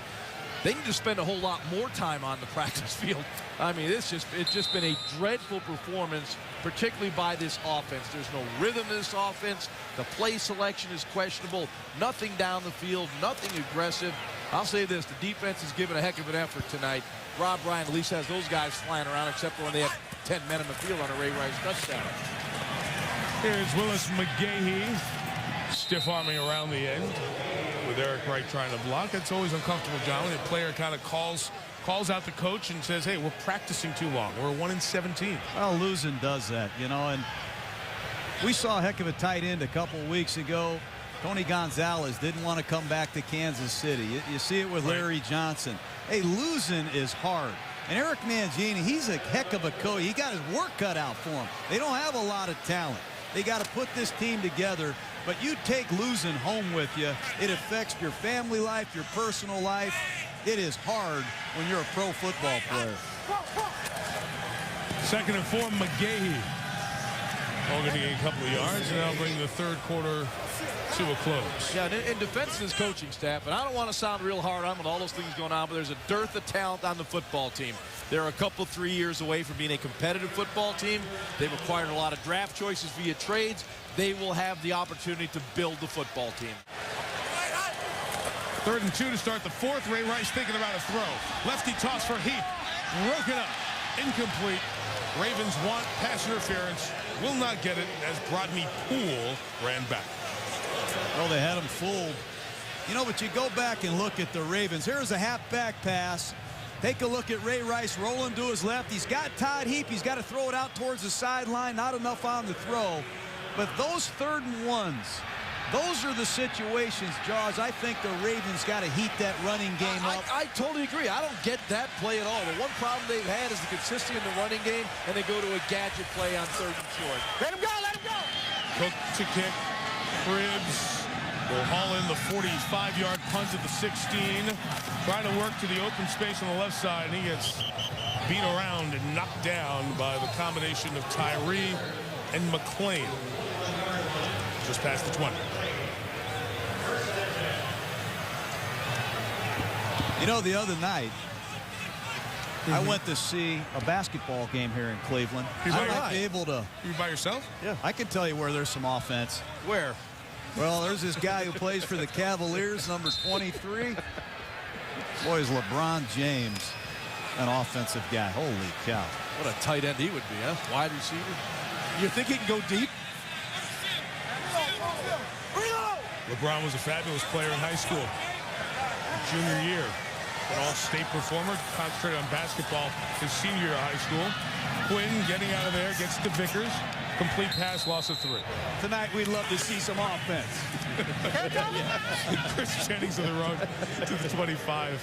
S3: they need to spend a whole lot more time on the practice field. I mean, it's just been a dreadful performance, particularly by this offense. There's no rhythm in this offense. The play selection is questionable. Nothing down the field, nothing aggressive. I'll say this, the defense has given a heck of an effort tonight. Rob Ryan at least has those guys flying around, except for when they have 10 men in the field on a Ray Rice touchdown.
S1: Here's Willis McGahee, stiff arming around the end with Eric Wright trying to block. It's always uncomfortable, John, when a player kind of calls out the coach and says, hey, we're practicing too long. We're 1-17.
S2: Well, losing does that, you know, and we saw a heck of a tight end a couple weeks ago. Tony Gonzalez didn't want to come back to Kansas City. You see it with Larry Johnson. Hey, losing is hard. And Eric Mangini, he's a heck of a coach. He got his work cut out for him. They don't have a lot of talent. They got to put this team together But you take losing home with you, it affects your family life, your personal life. It is hard when you're a pro football player.
S1: 2nd and 4, McGahee. Only going to gain a couple of yards, and that'll bring the third quarter to a close.
S3: Yeah, and in defense of this coaching staff, and I don't want to sound real hard on with all those things going on, but there's a dearth of talent on the football team. They're a couple, 3 years away from being a competitive football team. They've acquired a lot of draft choices via trades. They will have the opportunity to build the football team.
S1: 3rd and 2 to start the fourth. Ray Rice thinking about a throw. Lefty toss for Heap. Broken up. Incomplete. Ravens want pass interference. Will not get it as Brodney Poole ran back.
S2: Well, they had him fooled. You know, but you go back and look at the Ravens. Here's a halfback pass. Take a look at Ray Rice rolling to his left. He's got Todd Heap. He's got to throw it out towards the sideline. Not enough on the throw. But those 3rd and 1s, those are the situations, Jaws, I think the Ravens got to heat that running game up.
S3: I totally agree. I don't get that play at all. The one problem they've had is the consistency in the running game, and they go to a gadget play on 3rd and short. Let him go! Let him go!
S1: Cook to kick. Cribbs will haul in the 45-yard punt at the 16. Trying to work to the open space on the left side, and he gets beat around and knocked down by the combination of Tyree and McClain. Just past the 20.
S2: You know, the other night, I went to see a basketball game here in Cleveland. I might be able to.
S1: You by yourself?
S2: Yeah. I can tell you where there's some offense.
S3: Where?
S2: Well, there's this guy who plays for the Cavaliers, number 23. Boy, is LeBron James an offensive guy. Holy cow.
S3: What a tight end he would be, huh? Wide receiver. You think he can go deep?
S1: LeBron was a fabulous player in high school. Junior year. An all-state performer, concentrated on basketball his senior year of high school. Quinn getting out of there, gets to Vickers. Complete pass, loss of 3.
S2: Tonight, we'd love to see some offense.
S1: Chris Jennings on the run to the 25.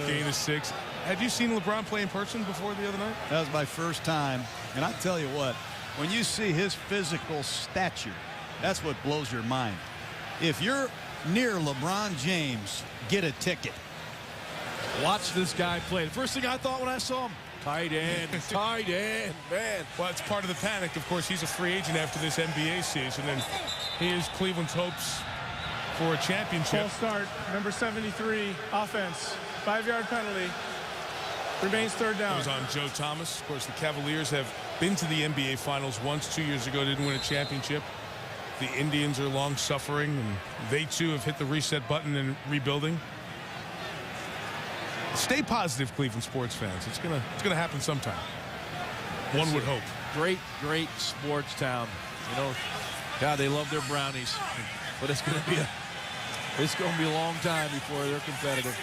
S1: Gain of 6. Had you seen LeBron play in person before the other night?
S2: That was my first time. And I tell you what, when you see his physical stature, that's what blows your mind. If you're near LeBron James, get a ticket.
S3: Watch this guy play. The first thing I thought when I saw him, tight end, tight end, man.
S1: Well, it's part of the panic. Of course, he's a free agent after this NBA season, and he is Cleveland's hopes for a championship.
S4: False start, number 73, offense. 5-yard penalty. Remains 3rd down.
S1: It was on Joe Thomas. Of course, the Cavaliers have been to the NBA Finals once 2 years ago, didn't win a championship. The Indians are long suffering, and they too have hit the reset button and rebuilding. Stay positive, Cleveland sports fans. It's gonna happen sometime. One would hope.
S3: Great sports town. You know, God, they love their brownies, but it's gonna be a long time before they're competitive.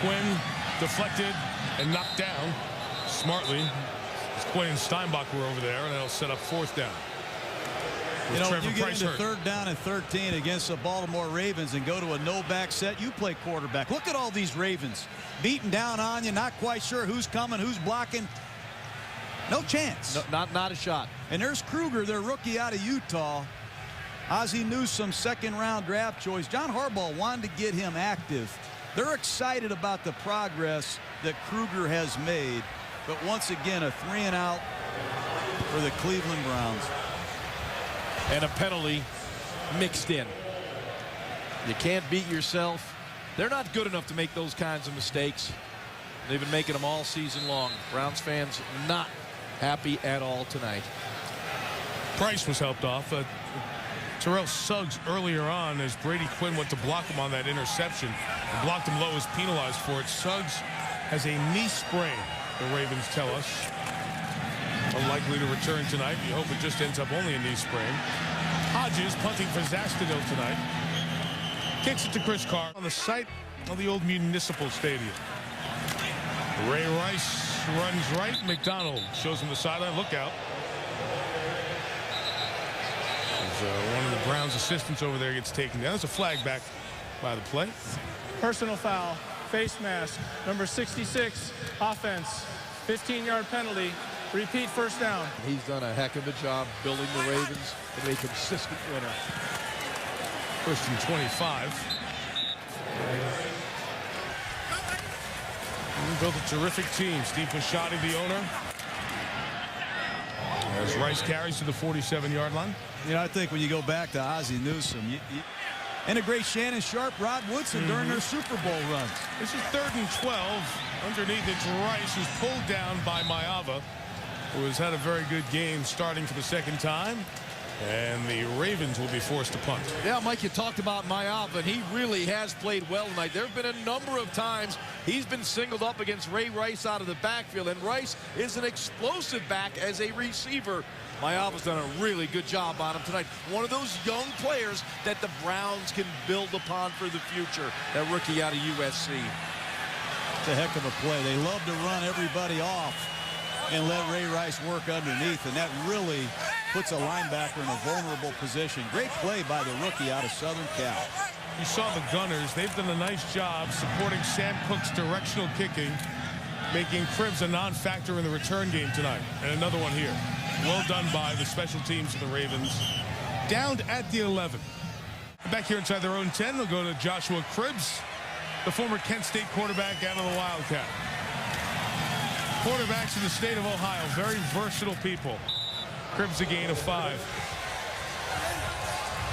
S1: Quinn deflected and knocked down smartly. Quinn and Steinbach were over there, and that'll set up 4th down.
S2: You know,
S1: Trevor
S2: you get
S1: Price
S2: into
S1: hurt.
S2: 3rd down and 13 against the Baltimore Ravens and go to a no-back set, you play quarterback. Look at all these Ravens beating down on you, not quite sure who's coming, who's blocking. No chance.
S3: No, not a shot.
S2: And there's Kruger, their rookie out of Utah. Ozzie Newsome, 2nd-round draft choice. John Harbaugh wanted to get him active. They're excited about the progress that Kruger has made. But once again, a 3-and-out for the Cleveland Browns.
S3: And a penalty mixed in. You can't beat yourself. They're not good enough to make those kinds of mistakes. They've been making them all season long. Browns fans not happy at all tonight.
S1: Price was helped off. Terrell Suggs earlier on, as Brady Quinn went to block him on that interception, and blocked him low, was penalized for it. Suggs has a knee sprain, the Ravens tell us. Unlikely to return tonight. You hope it just ends up only a knee sprain. Hodges punting for Zastadil tonight. Kicks it to Chris Carr on the site of the old Municipal Stadium. Ray Rice runs right. McDonald shows him the sideline. Look out. One of the Browns assistants over there gets taken down. There's a flag back by the play.
S4: Personal foul, face mask, number 66, offense. 15-yard penalty, Repeat first down.
S3: He's done a heck of a job building the Ravens into a consistent winner.
S1: First and 25. We built a terrific team. Steve Bisciotti, the owner. As Rice carries to the 47-yard line.
S2: You know, I think when you go back to Ozzie Newsome, and a great Shannon Sharp, Rod Woodson during their Super Bowl runs.
S1: This is 3rd and 12. Underneath it's Rice, who's pulled down by Maiava, who has had a very good game starting for the second time. And the Ravens will be forced to punt.
S3: Yeah, Mike, you talked about Maiava, and he really has played well tonight. There have been a number of times he's been singled up against Ray Rice out of the backfield, and Rice is an explosive back as a receiver. Maiava's done a really good job on him tonight. One of those young players that the Browns can build upon for the future, that rookie out of USC.
S2: It's a heck of a play. They love to run everybody off and let Ray Rice work underneath, and that really puts a linebacker in a vulnerable position. Great play by the rookie out of Southern Cal.
S1: You saw the Gunners. They've done a nice job supporting Sam Cook's directional kicking, making Cribbs a non-factor in the return game tonight. And another one here. Well done by the special teams of the Ravens. Downed at the 11. Back here inside their own 10, they'll go to Joshua Cribbs, the former Kent State quarterback out of the Wildcat. Quarterbacks in the state of Ohio, very versatile people. Cribbs a gain of 5.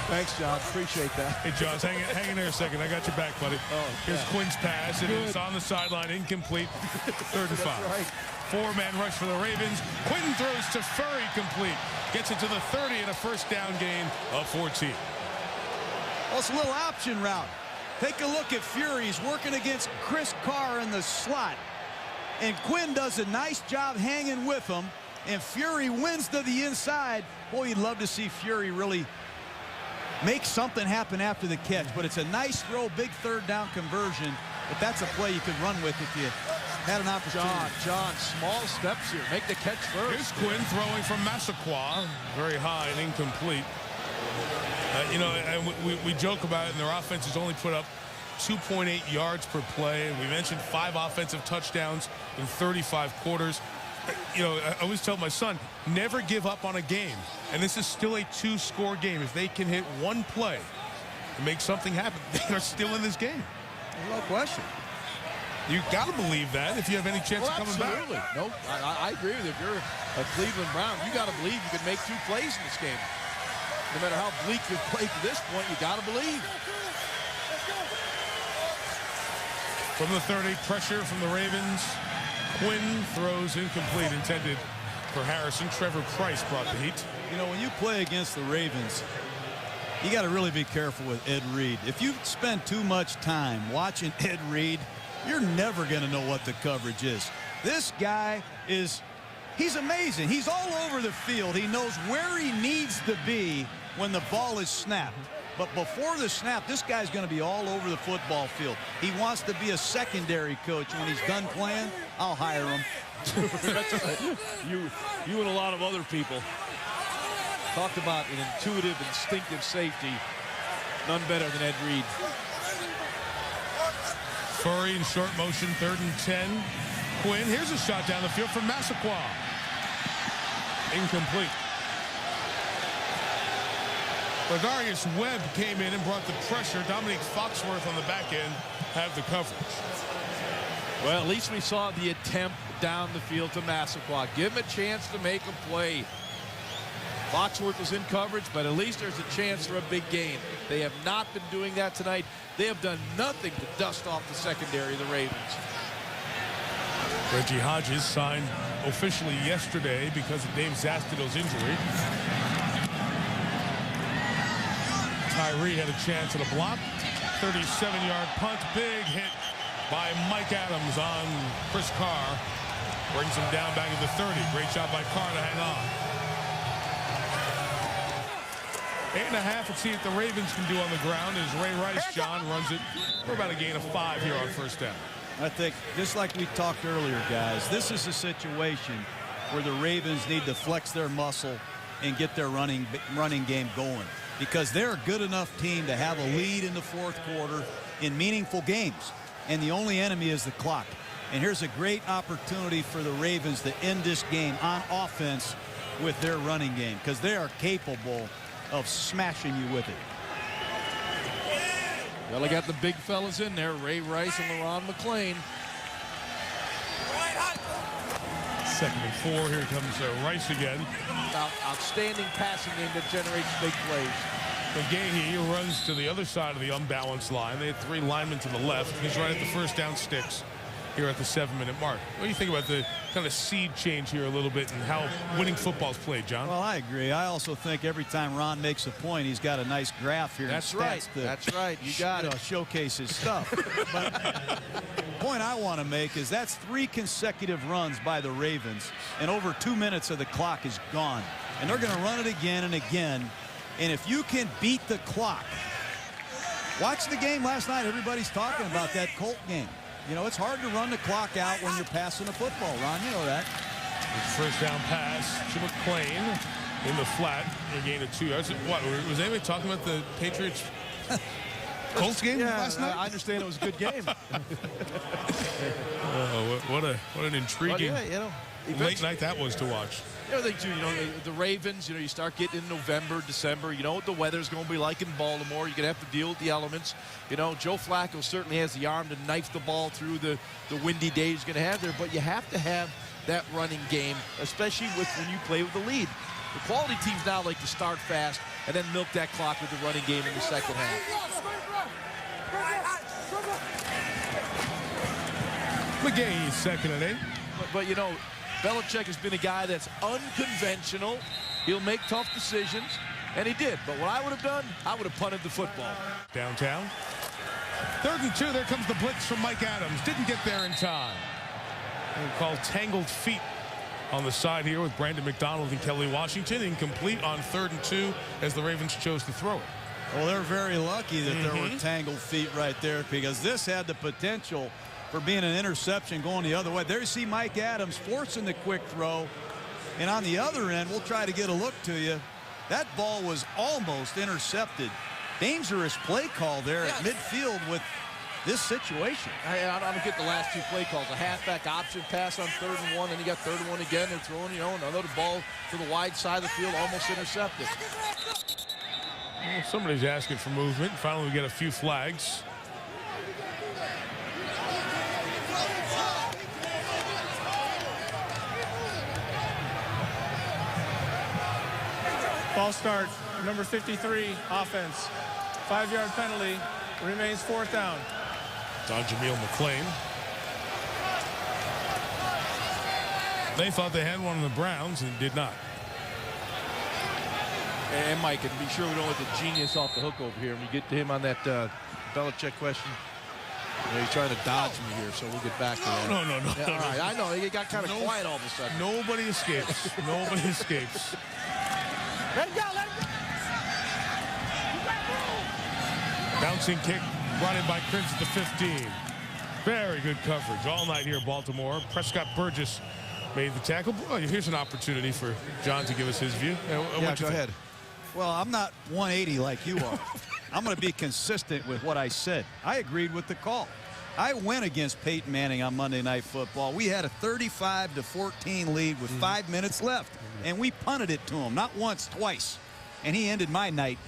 S3: Thanks, John. Appreciate that.
S1: Hey, Josh, hang in there a second. I got your back, buddy. Here's Quinn's pass, and it's on the sideline, incomplete. 3rd and 5.
S3: Right.
S1: 4-man rush for the Ravens. Quinn throws to Furry, complete. Gets it to the 30 and a first down gain of 14.
S2: Well, it's a little option route. Take a look at Fury. He's working against Chris Carr in the slot. And Quinn does a nice job hanging with him. And Fury wins to the inside. Boy, you'd love to see Fury really make something happen after the catch. But it's a nice throw, big 3rd down conversion. But that's a play you could run with if you had an opportunity.
S3: John, small steps here. Make the catch first.
S1: Here's Quinn throwing from Massaquoi. Very high and incomplete. You know, and we joke about it, and their offense has only put up 2.8 yards per play. And we mentioned 5 offensive touchdowns in 35 quarters. You know, I always tell my son, never give up on a game. And this is still a 2-score game. If they can hit one play and make something happen, they are still in this game.
S2: No question.
S1: You got to believe that if you have any chance of coming back.
S3: Absolutely. No, I agree with you. If you're a Cleveland Brown, you got to believe you can make 2 plays in this game. No matter how bleak you've played to this point, you got to believe.
S1: From the 30, pressure from the Ravens. Quinn throws incomplete, intended for Harrison. Trevor Price brought the heat.
S2: You know, when you play against the Ravens, you got to really be careful with Ed Reed. If you spend too much time watching Ed Reed, you're never going to know what the coverage is. This guy he's amazing. He's all over the field. He knows where he needs to be when the ball is snapped. But before the snap, this guy's going to be all over the football field. He wants to be a secondary coach. When he's done playing, I'll hire him.
S3: That's right. You and a lot of other people talked about an intuitive, instinctive safety. None better than Ed Reed.
S1: Furry in short motion, 3rd and 10. Quinn, here's a shot down the field from Massaquoi. Incomplete. Ladarius Webb came in and brought the pressure. Dominique Foxworth on the back end have the coverage.
S3: Well, at least we saw the attempt down the field to Massaquoi. Give him a chance to make a play. Foxworth was in coverage, but at least there's a chance for a big gain. They have not been doing that tonight. They have done nothing to dust off the secondary of the Ravens.
S1: Reggie Hodges signed officially yesterday because of Dave Zastido's injury. Tyree had a chance at a block. 37-yard punt. Big hit by Mike Adams on Chris Carr. Brings him down back at the 30. Great job by Carr to hang on. 8.5. Let's see what the Ravens can do on the ground as Ray Rice, John, runs it for about a gain of 5 here on first down.
S2: I think, just like we talked earlier, guys, this is a situation where the Ravens need to flex their muscle and get their running game going, because they're a good enough team to have a lead in the 4th quarter in meaningful games, and the only enemy is the clock. And here's a great opportunity for the Ravens to end this game on offense with their running game, because they are capable of smashing you with it.
S3: Well, they got the big fellas in there, Ray Rice and LaRon McClain.
S1: 2nd and 4. Here comes Rice again.
S3: Outstanding passing game that generates big plays.
S1: McGahee runs to the other side of the unbalanced line. They had 3 linemen to the left. He's right at the first down sticks here at the 7-minute mark. What do you think about the kind of seed change here a little bit and how winning football's played, John?
S2: Well, I agree. I also think every time Ron makes a point, he's got a nice graph here.
S3: That's
S2: and
S3: right. That's right. You got it.
S2: Showcase his stuff. But the point I want to make is that's 3 consecutive runs by the Ravens, and over 2 minutes of the clock is gone. And they're going to run it again and again. And if you can beat the clock, watch the game last night. Everybody's talking about that Colt game. You know, it's hard to run the clock out when you're passing the football, Ron. You know that.
S1: First down pass to McClain in the flat. A gain of 2 yards. What, was anybody talking about the Patriots Colts game last night?
S3: I understand it was a good game.
S1: What an intriguing late night that was to watch.
S3: The other thing, too, the Ravens, you start getting in November, December. You know what the weather's going to be like in Baltimore. You're going to have to deal with the elements. Joe Flacco certainly has the arm to knife the ball through the windy days he's going to have there. But you have to have that running game, especially when you play with the lead. The quality teams now like to start fast and then milk that clock with the running game in the second half.
S1: McGahee, 2nd and 8.
S3: But Belichick has been a guy that's unconventional. He'll make tough decisions, and he did. But what I would have done, I would have punted the football.
S1: Downtown. 3rd and 2. There comes the blitz from Mike Adams. Didn't get there in time. We'll call tangled feet on the side here with Brandon McDonald and Kelly Washington. Incomplete on 3rd and 2 as the Ravens chose to throw it.
S2: Well, they're very lucky that there were tangled feet right there, because this had the potential for being an interception going the other way. There you see Mike Adams forcing the quick throw. And on the other end, we'll try to get a look to you. That ball was almost intercepted. Dangerous play call there at midfield with this situation.
S3: I don't get the last 2 play calls. A halfback option pass on 3rd and 1, and you got 3rd and 1 again. They're throwing, another ball to the wide side of the field, almost intercepted.
S1: Well, somebody's asking for movement. Finally, we get a few flags.
S4: Ball start, number 53, offense. 5-yard penalty, remains 4th down.
S1: It's on Jameel McClain. They thought they had one on the Browns and did not.
S3: And Mike, and be sure we don't let the genius off the hook over here. When we get to him on that Belichick question, he's trying to dodge me here, so we'll get back to that.
S1: No.
S3: Yeah, all right, I know. He got kind of quiet all of a sudden.
S1: Nobody escapes. Nobody escapes.
S3: Let him go, let him go.
S1: Bouncing kick brought in by Cribs at the 15. Very good coverage all night here in Baltimore. Prescott Burgess made the tackle. Oh, here's an opportunity for John to give us his view.
S3: Yeah, go ahead.
S2: Well, I'm not 180 like you are. I'm going to be consistent with what I said. I agreed with the call. I went against Peyton Manning on Monday Night Football. We had a 35-14 lead with 5 minutes left, and we punted it to him, not once, twice. And he ended my night.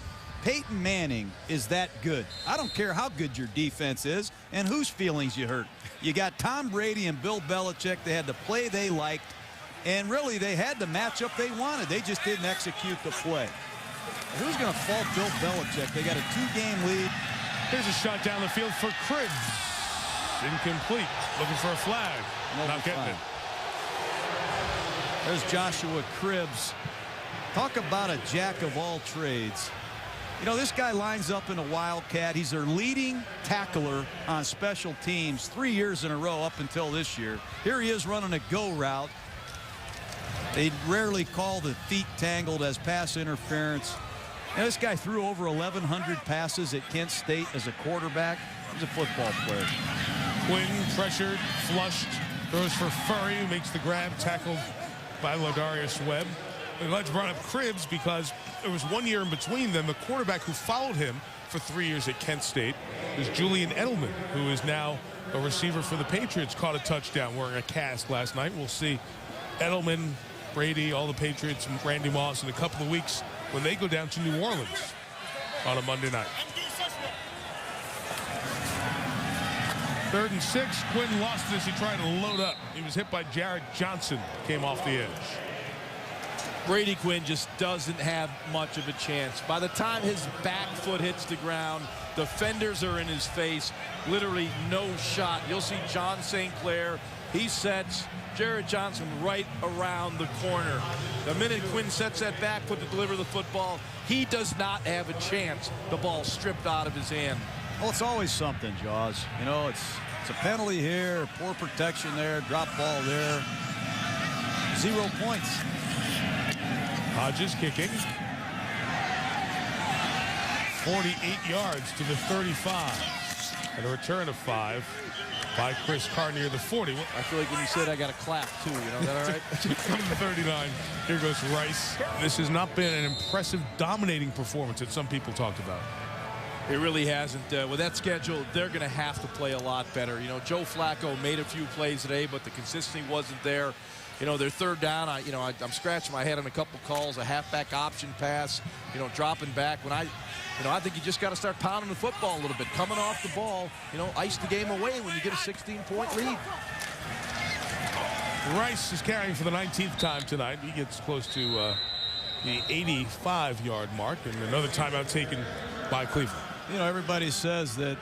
S2: Peyton Manning is that good. I don't care how good your defense is and whose feelings you hurt. You got Tom Brady and Bill Belichick. They had the play they liked, and really they had the matchup they wanted. They just didn't execute the play. Who's going to fault Bill Belichick? They got a 2-game lead.
S1: Here's a shot down the field for Cribs. Incomplete. Looking for a flag. Not getting it.
S2: There's Joshua Cribs. Talk about a jack of all trades. This guy lines up in a Wildcat. He's their leading tackler on special teams 3 years in a row up until this year. Here he is running a go route. They rarely call the feet tangled as pass interference. And this guy threw over 1,100 passes at Kent State as a quarterback. He's a football player.
S1: Quinn pressured, flushed, throws for Furry, who makes the grab, tackled by Ladarius Webb. I'm glad you brought up Cribbs because there was 1 year in between them. The quarterback who followed him for 3 years at Kent State was Julian Edelman, who is now a receiver for the Patriots, caught a touchdown wearing a cast last night. We'll see Edelman, Brady, all the Patriots, and Randy Moss in a couple of weeks when they go down to New Orleans on a Monday night. 3rd and 6. Quinn lost it as he tried to load up. He was hit by Jared Johnson, came off the edge.
S3: Brady Quinn just doesn't have much of a chance. By the time his back foot hits the ground, defenders are in his face. Literally no shot. You'll see John St. Clair. He sets Jared Johnson right around the corner. The minute Quinn sets that back foot to deliver the football, he does not have a chance. The ball stripped out of his hand.
S2: Well, it's always something, Jaws. You know, it's a penalty here, poor protection there, drop ball there. 0 points.
S1: Hodges kicking. 48 yards to the 35. And a return of 5 by Chris Carr near the 40.
S3: I feel like when you said I got to clap, too. You know, is that all right?
S1: From the 39, here goes Rice. This has not been an impressive, dominating performance that some people talked about.
S3: It really hasn't. With that schedule, they're going to have to play a lot better. You know, Joe Flacco made a few plays today, but the consistency wasn't there. You know, their 3rd down, I'm scratching my head on a couple calls, a halfback option pass, you know, dropping back. When I think you just got to start pounding the football a little bit, coming off the ball, you know, ice the game away when you get a 16-point lead.
S1: Rice is carrying for the 19th time tonight. He gets close to the 85-yard mark, and another timeout taken by Cleveland.
S2: You know, everybody says that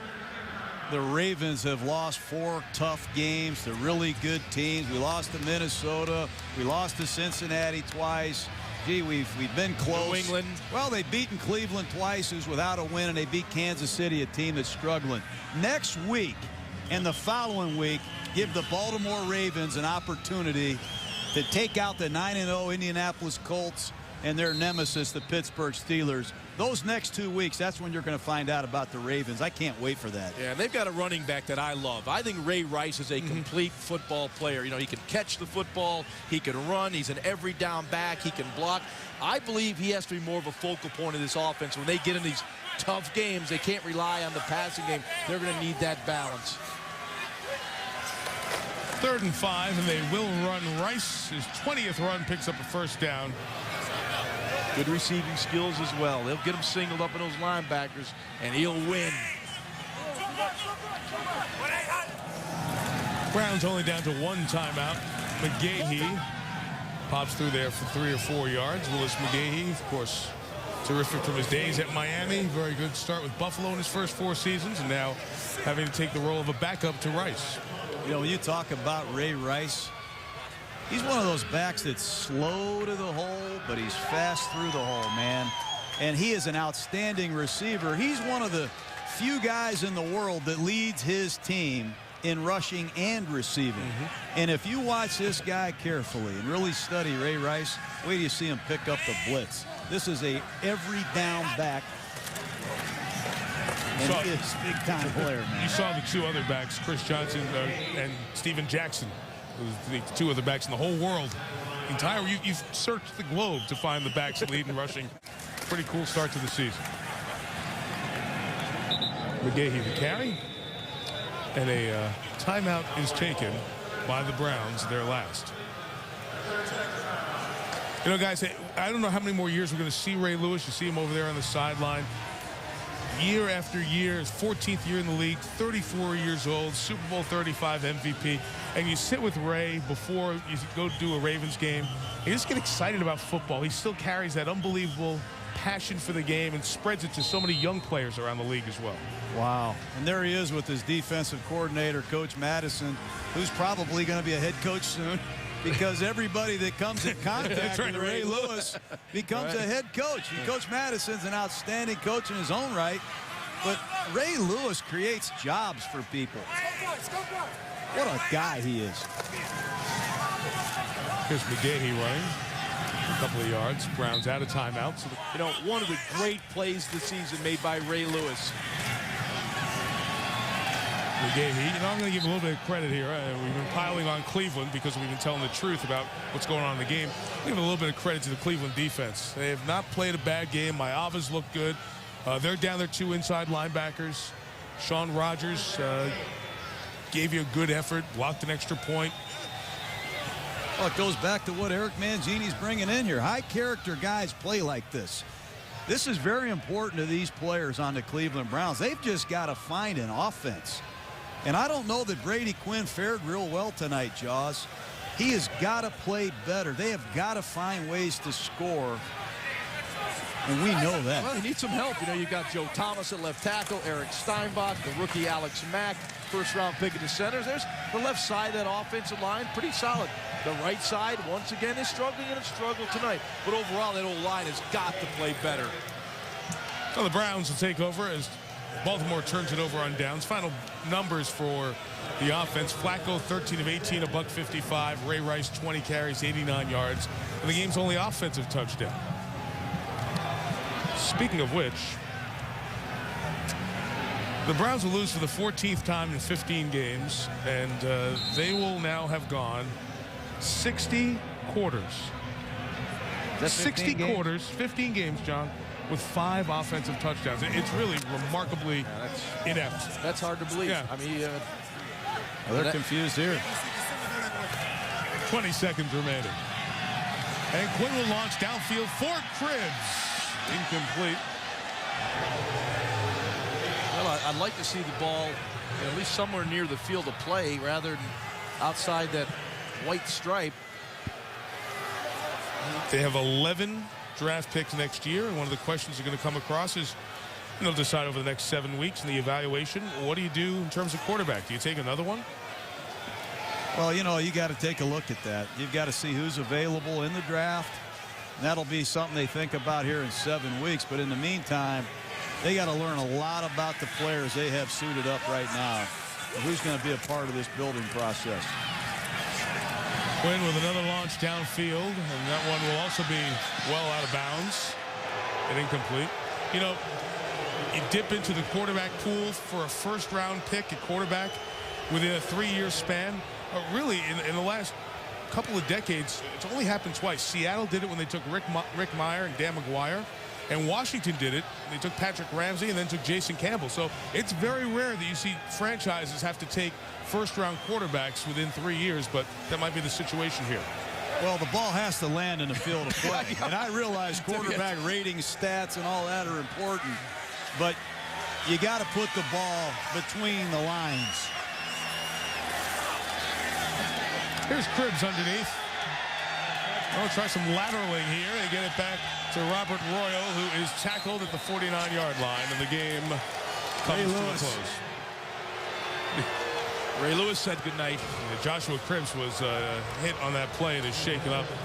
S2: the Ravens have lost 4 tough games to really good teams. We lost to Minnesota. We lost to Cincinnati twice. Gee, we've been close.
S3: New England.
S2: Well, they've beaten Cleveland twice, who's without a win, and they beat Kansas City, a team that's struggling. Next week and the following week, give the Baltimore Ravens an opportunity to take out the 9-0 Indianapolis Colts and their nemesis, the Pittsburgh Steelers. Those next 2 weeks, that's when you're going to find out about the Ravens. I can't wait for that.
S3: Yeah, and they've got a running back that I love. I think Ray Rice is a complete football player. You know, he can catch the football, he can run, he's an every down back, he can block. I believe he has to be more of a focal point of this offense. When they get in these tough games, they can't rely on the passing game. They're going to need that balance.
S1: 3rd and 5, and they will run. Rice, his 20th run, picks up a 1st down.
S3: Good receiving skills as well. They'll get him singled up in those linebackers, and he'll win.
S1: Browns only down to 1 timeout. McGahee pops through there for 3 or 4 yards. Willis McGahee, of course, terrific from his days at Miami. Very good start with Buffalo in his first 4 seasons, and now having to take the role of a backup to Rice.
S2: You know, when you talk about Ray Rice, he's one of those backs that's slow to the hole, but he's fast through the hole, man. And he is an outstanding receiver. He's one of the few guys in the world that leads his team in rushing and receiving. And if you watch this guy carefully and really study Ray Rice, wait till you see him pick up the blitz. This is a every down back. And he is a big-time player, man.
S1: You saw the 2 other backs, Chris Johnson and Steven Jackson, the 2 other backs in the whole world. You've searched the globe to find the backs leading rushing. Pretty cool start to the season. McGahee the carry, and a timeout is taken by the Browns, their last. You know, guys, I don't know how many more years we're going to see Ray Lewis. You see him over there on the sideline. Year after year, his 14th year in the league, 34 years old, Super Bowl 35 MVP. And you sit with Ray before you go do a Ravens game. You just get excited about football. He still carries that unbelievable passion for the game and spreads it to so many young players around the league as well.
S2: Wow. And there he is with his defensive coordinator, Coach Madison, who's probably going to be a head coach soon, because everybody that comes in contact with Ray Lewis becomes a head coach. And Coach Madison's an outstanding coach in his own right, but Ray Lewis creates jobs for people. What a guy he is.
S1: Here's McGahee running. A couple of yards. Browns out of timeout. So
S3: you know, one of the great plays this season made by Ray Lewis.
S1: We gave, I'm going to give a little bit of credit here. We've been piling on Cleveland because we've been telling the truth about what's going on in the game. Give a little bit of credit to the Cleveland defense. They have not played a bad game. Maavas look good. They're down their 2 inside linebackers. Sean Rogers gave you a good effort, blocked an extra point.
S2: Well, it goes back to what Eric Mangini's bringing in here. High character guys play like this. This is very important to these players on the Cleveland Browns. They've just got to find an offense. And I don't know that Brady Quinn fared real well tonight, Jaws. He has got to play better. They have got to find ways to score. And we know that.
S3: Well, you need some help. You know, you've got Joe Thomas at left tackle, Eric Steinbach, the rookie Alex Mack, first-round pick at the centers. There's the left side of that offensive line, pretty solid. The right side, once again, is struggling, and it struggled tonight. But overall, that old line has got to play better.
S1: Well, the Browns will take over as Baltimore turns it over on downs. Final numbers for the offense. Flacco, 13 of 18, a $155. Ray Rice, 20 carries, 89 yards. And the game's only offensive touchdown. Speaking of which, the Browns will lose for the 14th time in 15 games, and they will now have gone 60 quarters.
S2: That's
S1: 60 quarters, 15 games, John, with 5 offensive touchdowns. It's really remarkably inept.
S3: That's hard to believe.
S1: Yeah.
S3: I mean,
S2: Well, they're confused here.
S1: 20 seconds remaining. And Quinn will launch downfield for Cribbs. Incomplete.
S3: well, I'd like to see the ball at least somewhere near the field of play rather than outside that white stripe.
S1: They have 11 draft picks next year, and one of the questions they're going to come across is, they'll decide over the next 7 weeks in the evaluation, what do you do in terms of quarterback? Do you take another one?
S2: Well, you know, you got to take a look at that. You've got to see who's available in the draft. And that'll be something they think about here in 7 weeks. But in the meantime, they got to learn a lot about the players they have suited up right now. Who's going to be a part of this building process.
S1: Quinn with another launch downfield, and that one will also be well out of bounds and incomplete. You know, you dip into the quarterback pool for a first-round pick at quarterback within a 3-year span. Really, in the last couple of decades, it's only happened twice. Seattle did it when they took Rick Meyer and Dan McGuire, and Washington did it. They took Patrick Ramsey and then took Jason Campbell. So it's very rare that you see franchises have to take first-round quarterbacks within 3 years, but that might be the situation here.
S2: Well, the ball has to land in the field of play. And I realize quarterback ratings, stats, and all that are important, but you got to put the ball between the lines.
S1: Here's Cribbs underneath. I'll try some lateraling here. They get it back to Robert Royal, who is tackled at the 49-yard line, and the game comes to a close.
S3: Ray Lewis said goodnight.
S1: Joshua Cribbs was hit on that play and is shaken up.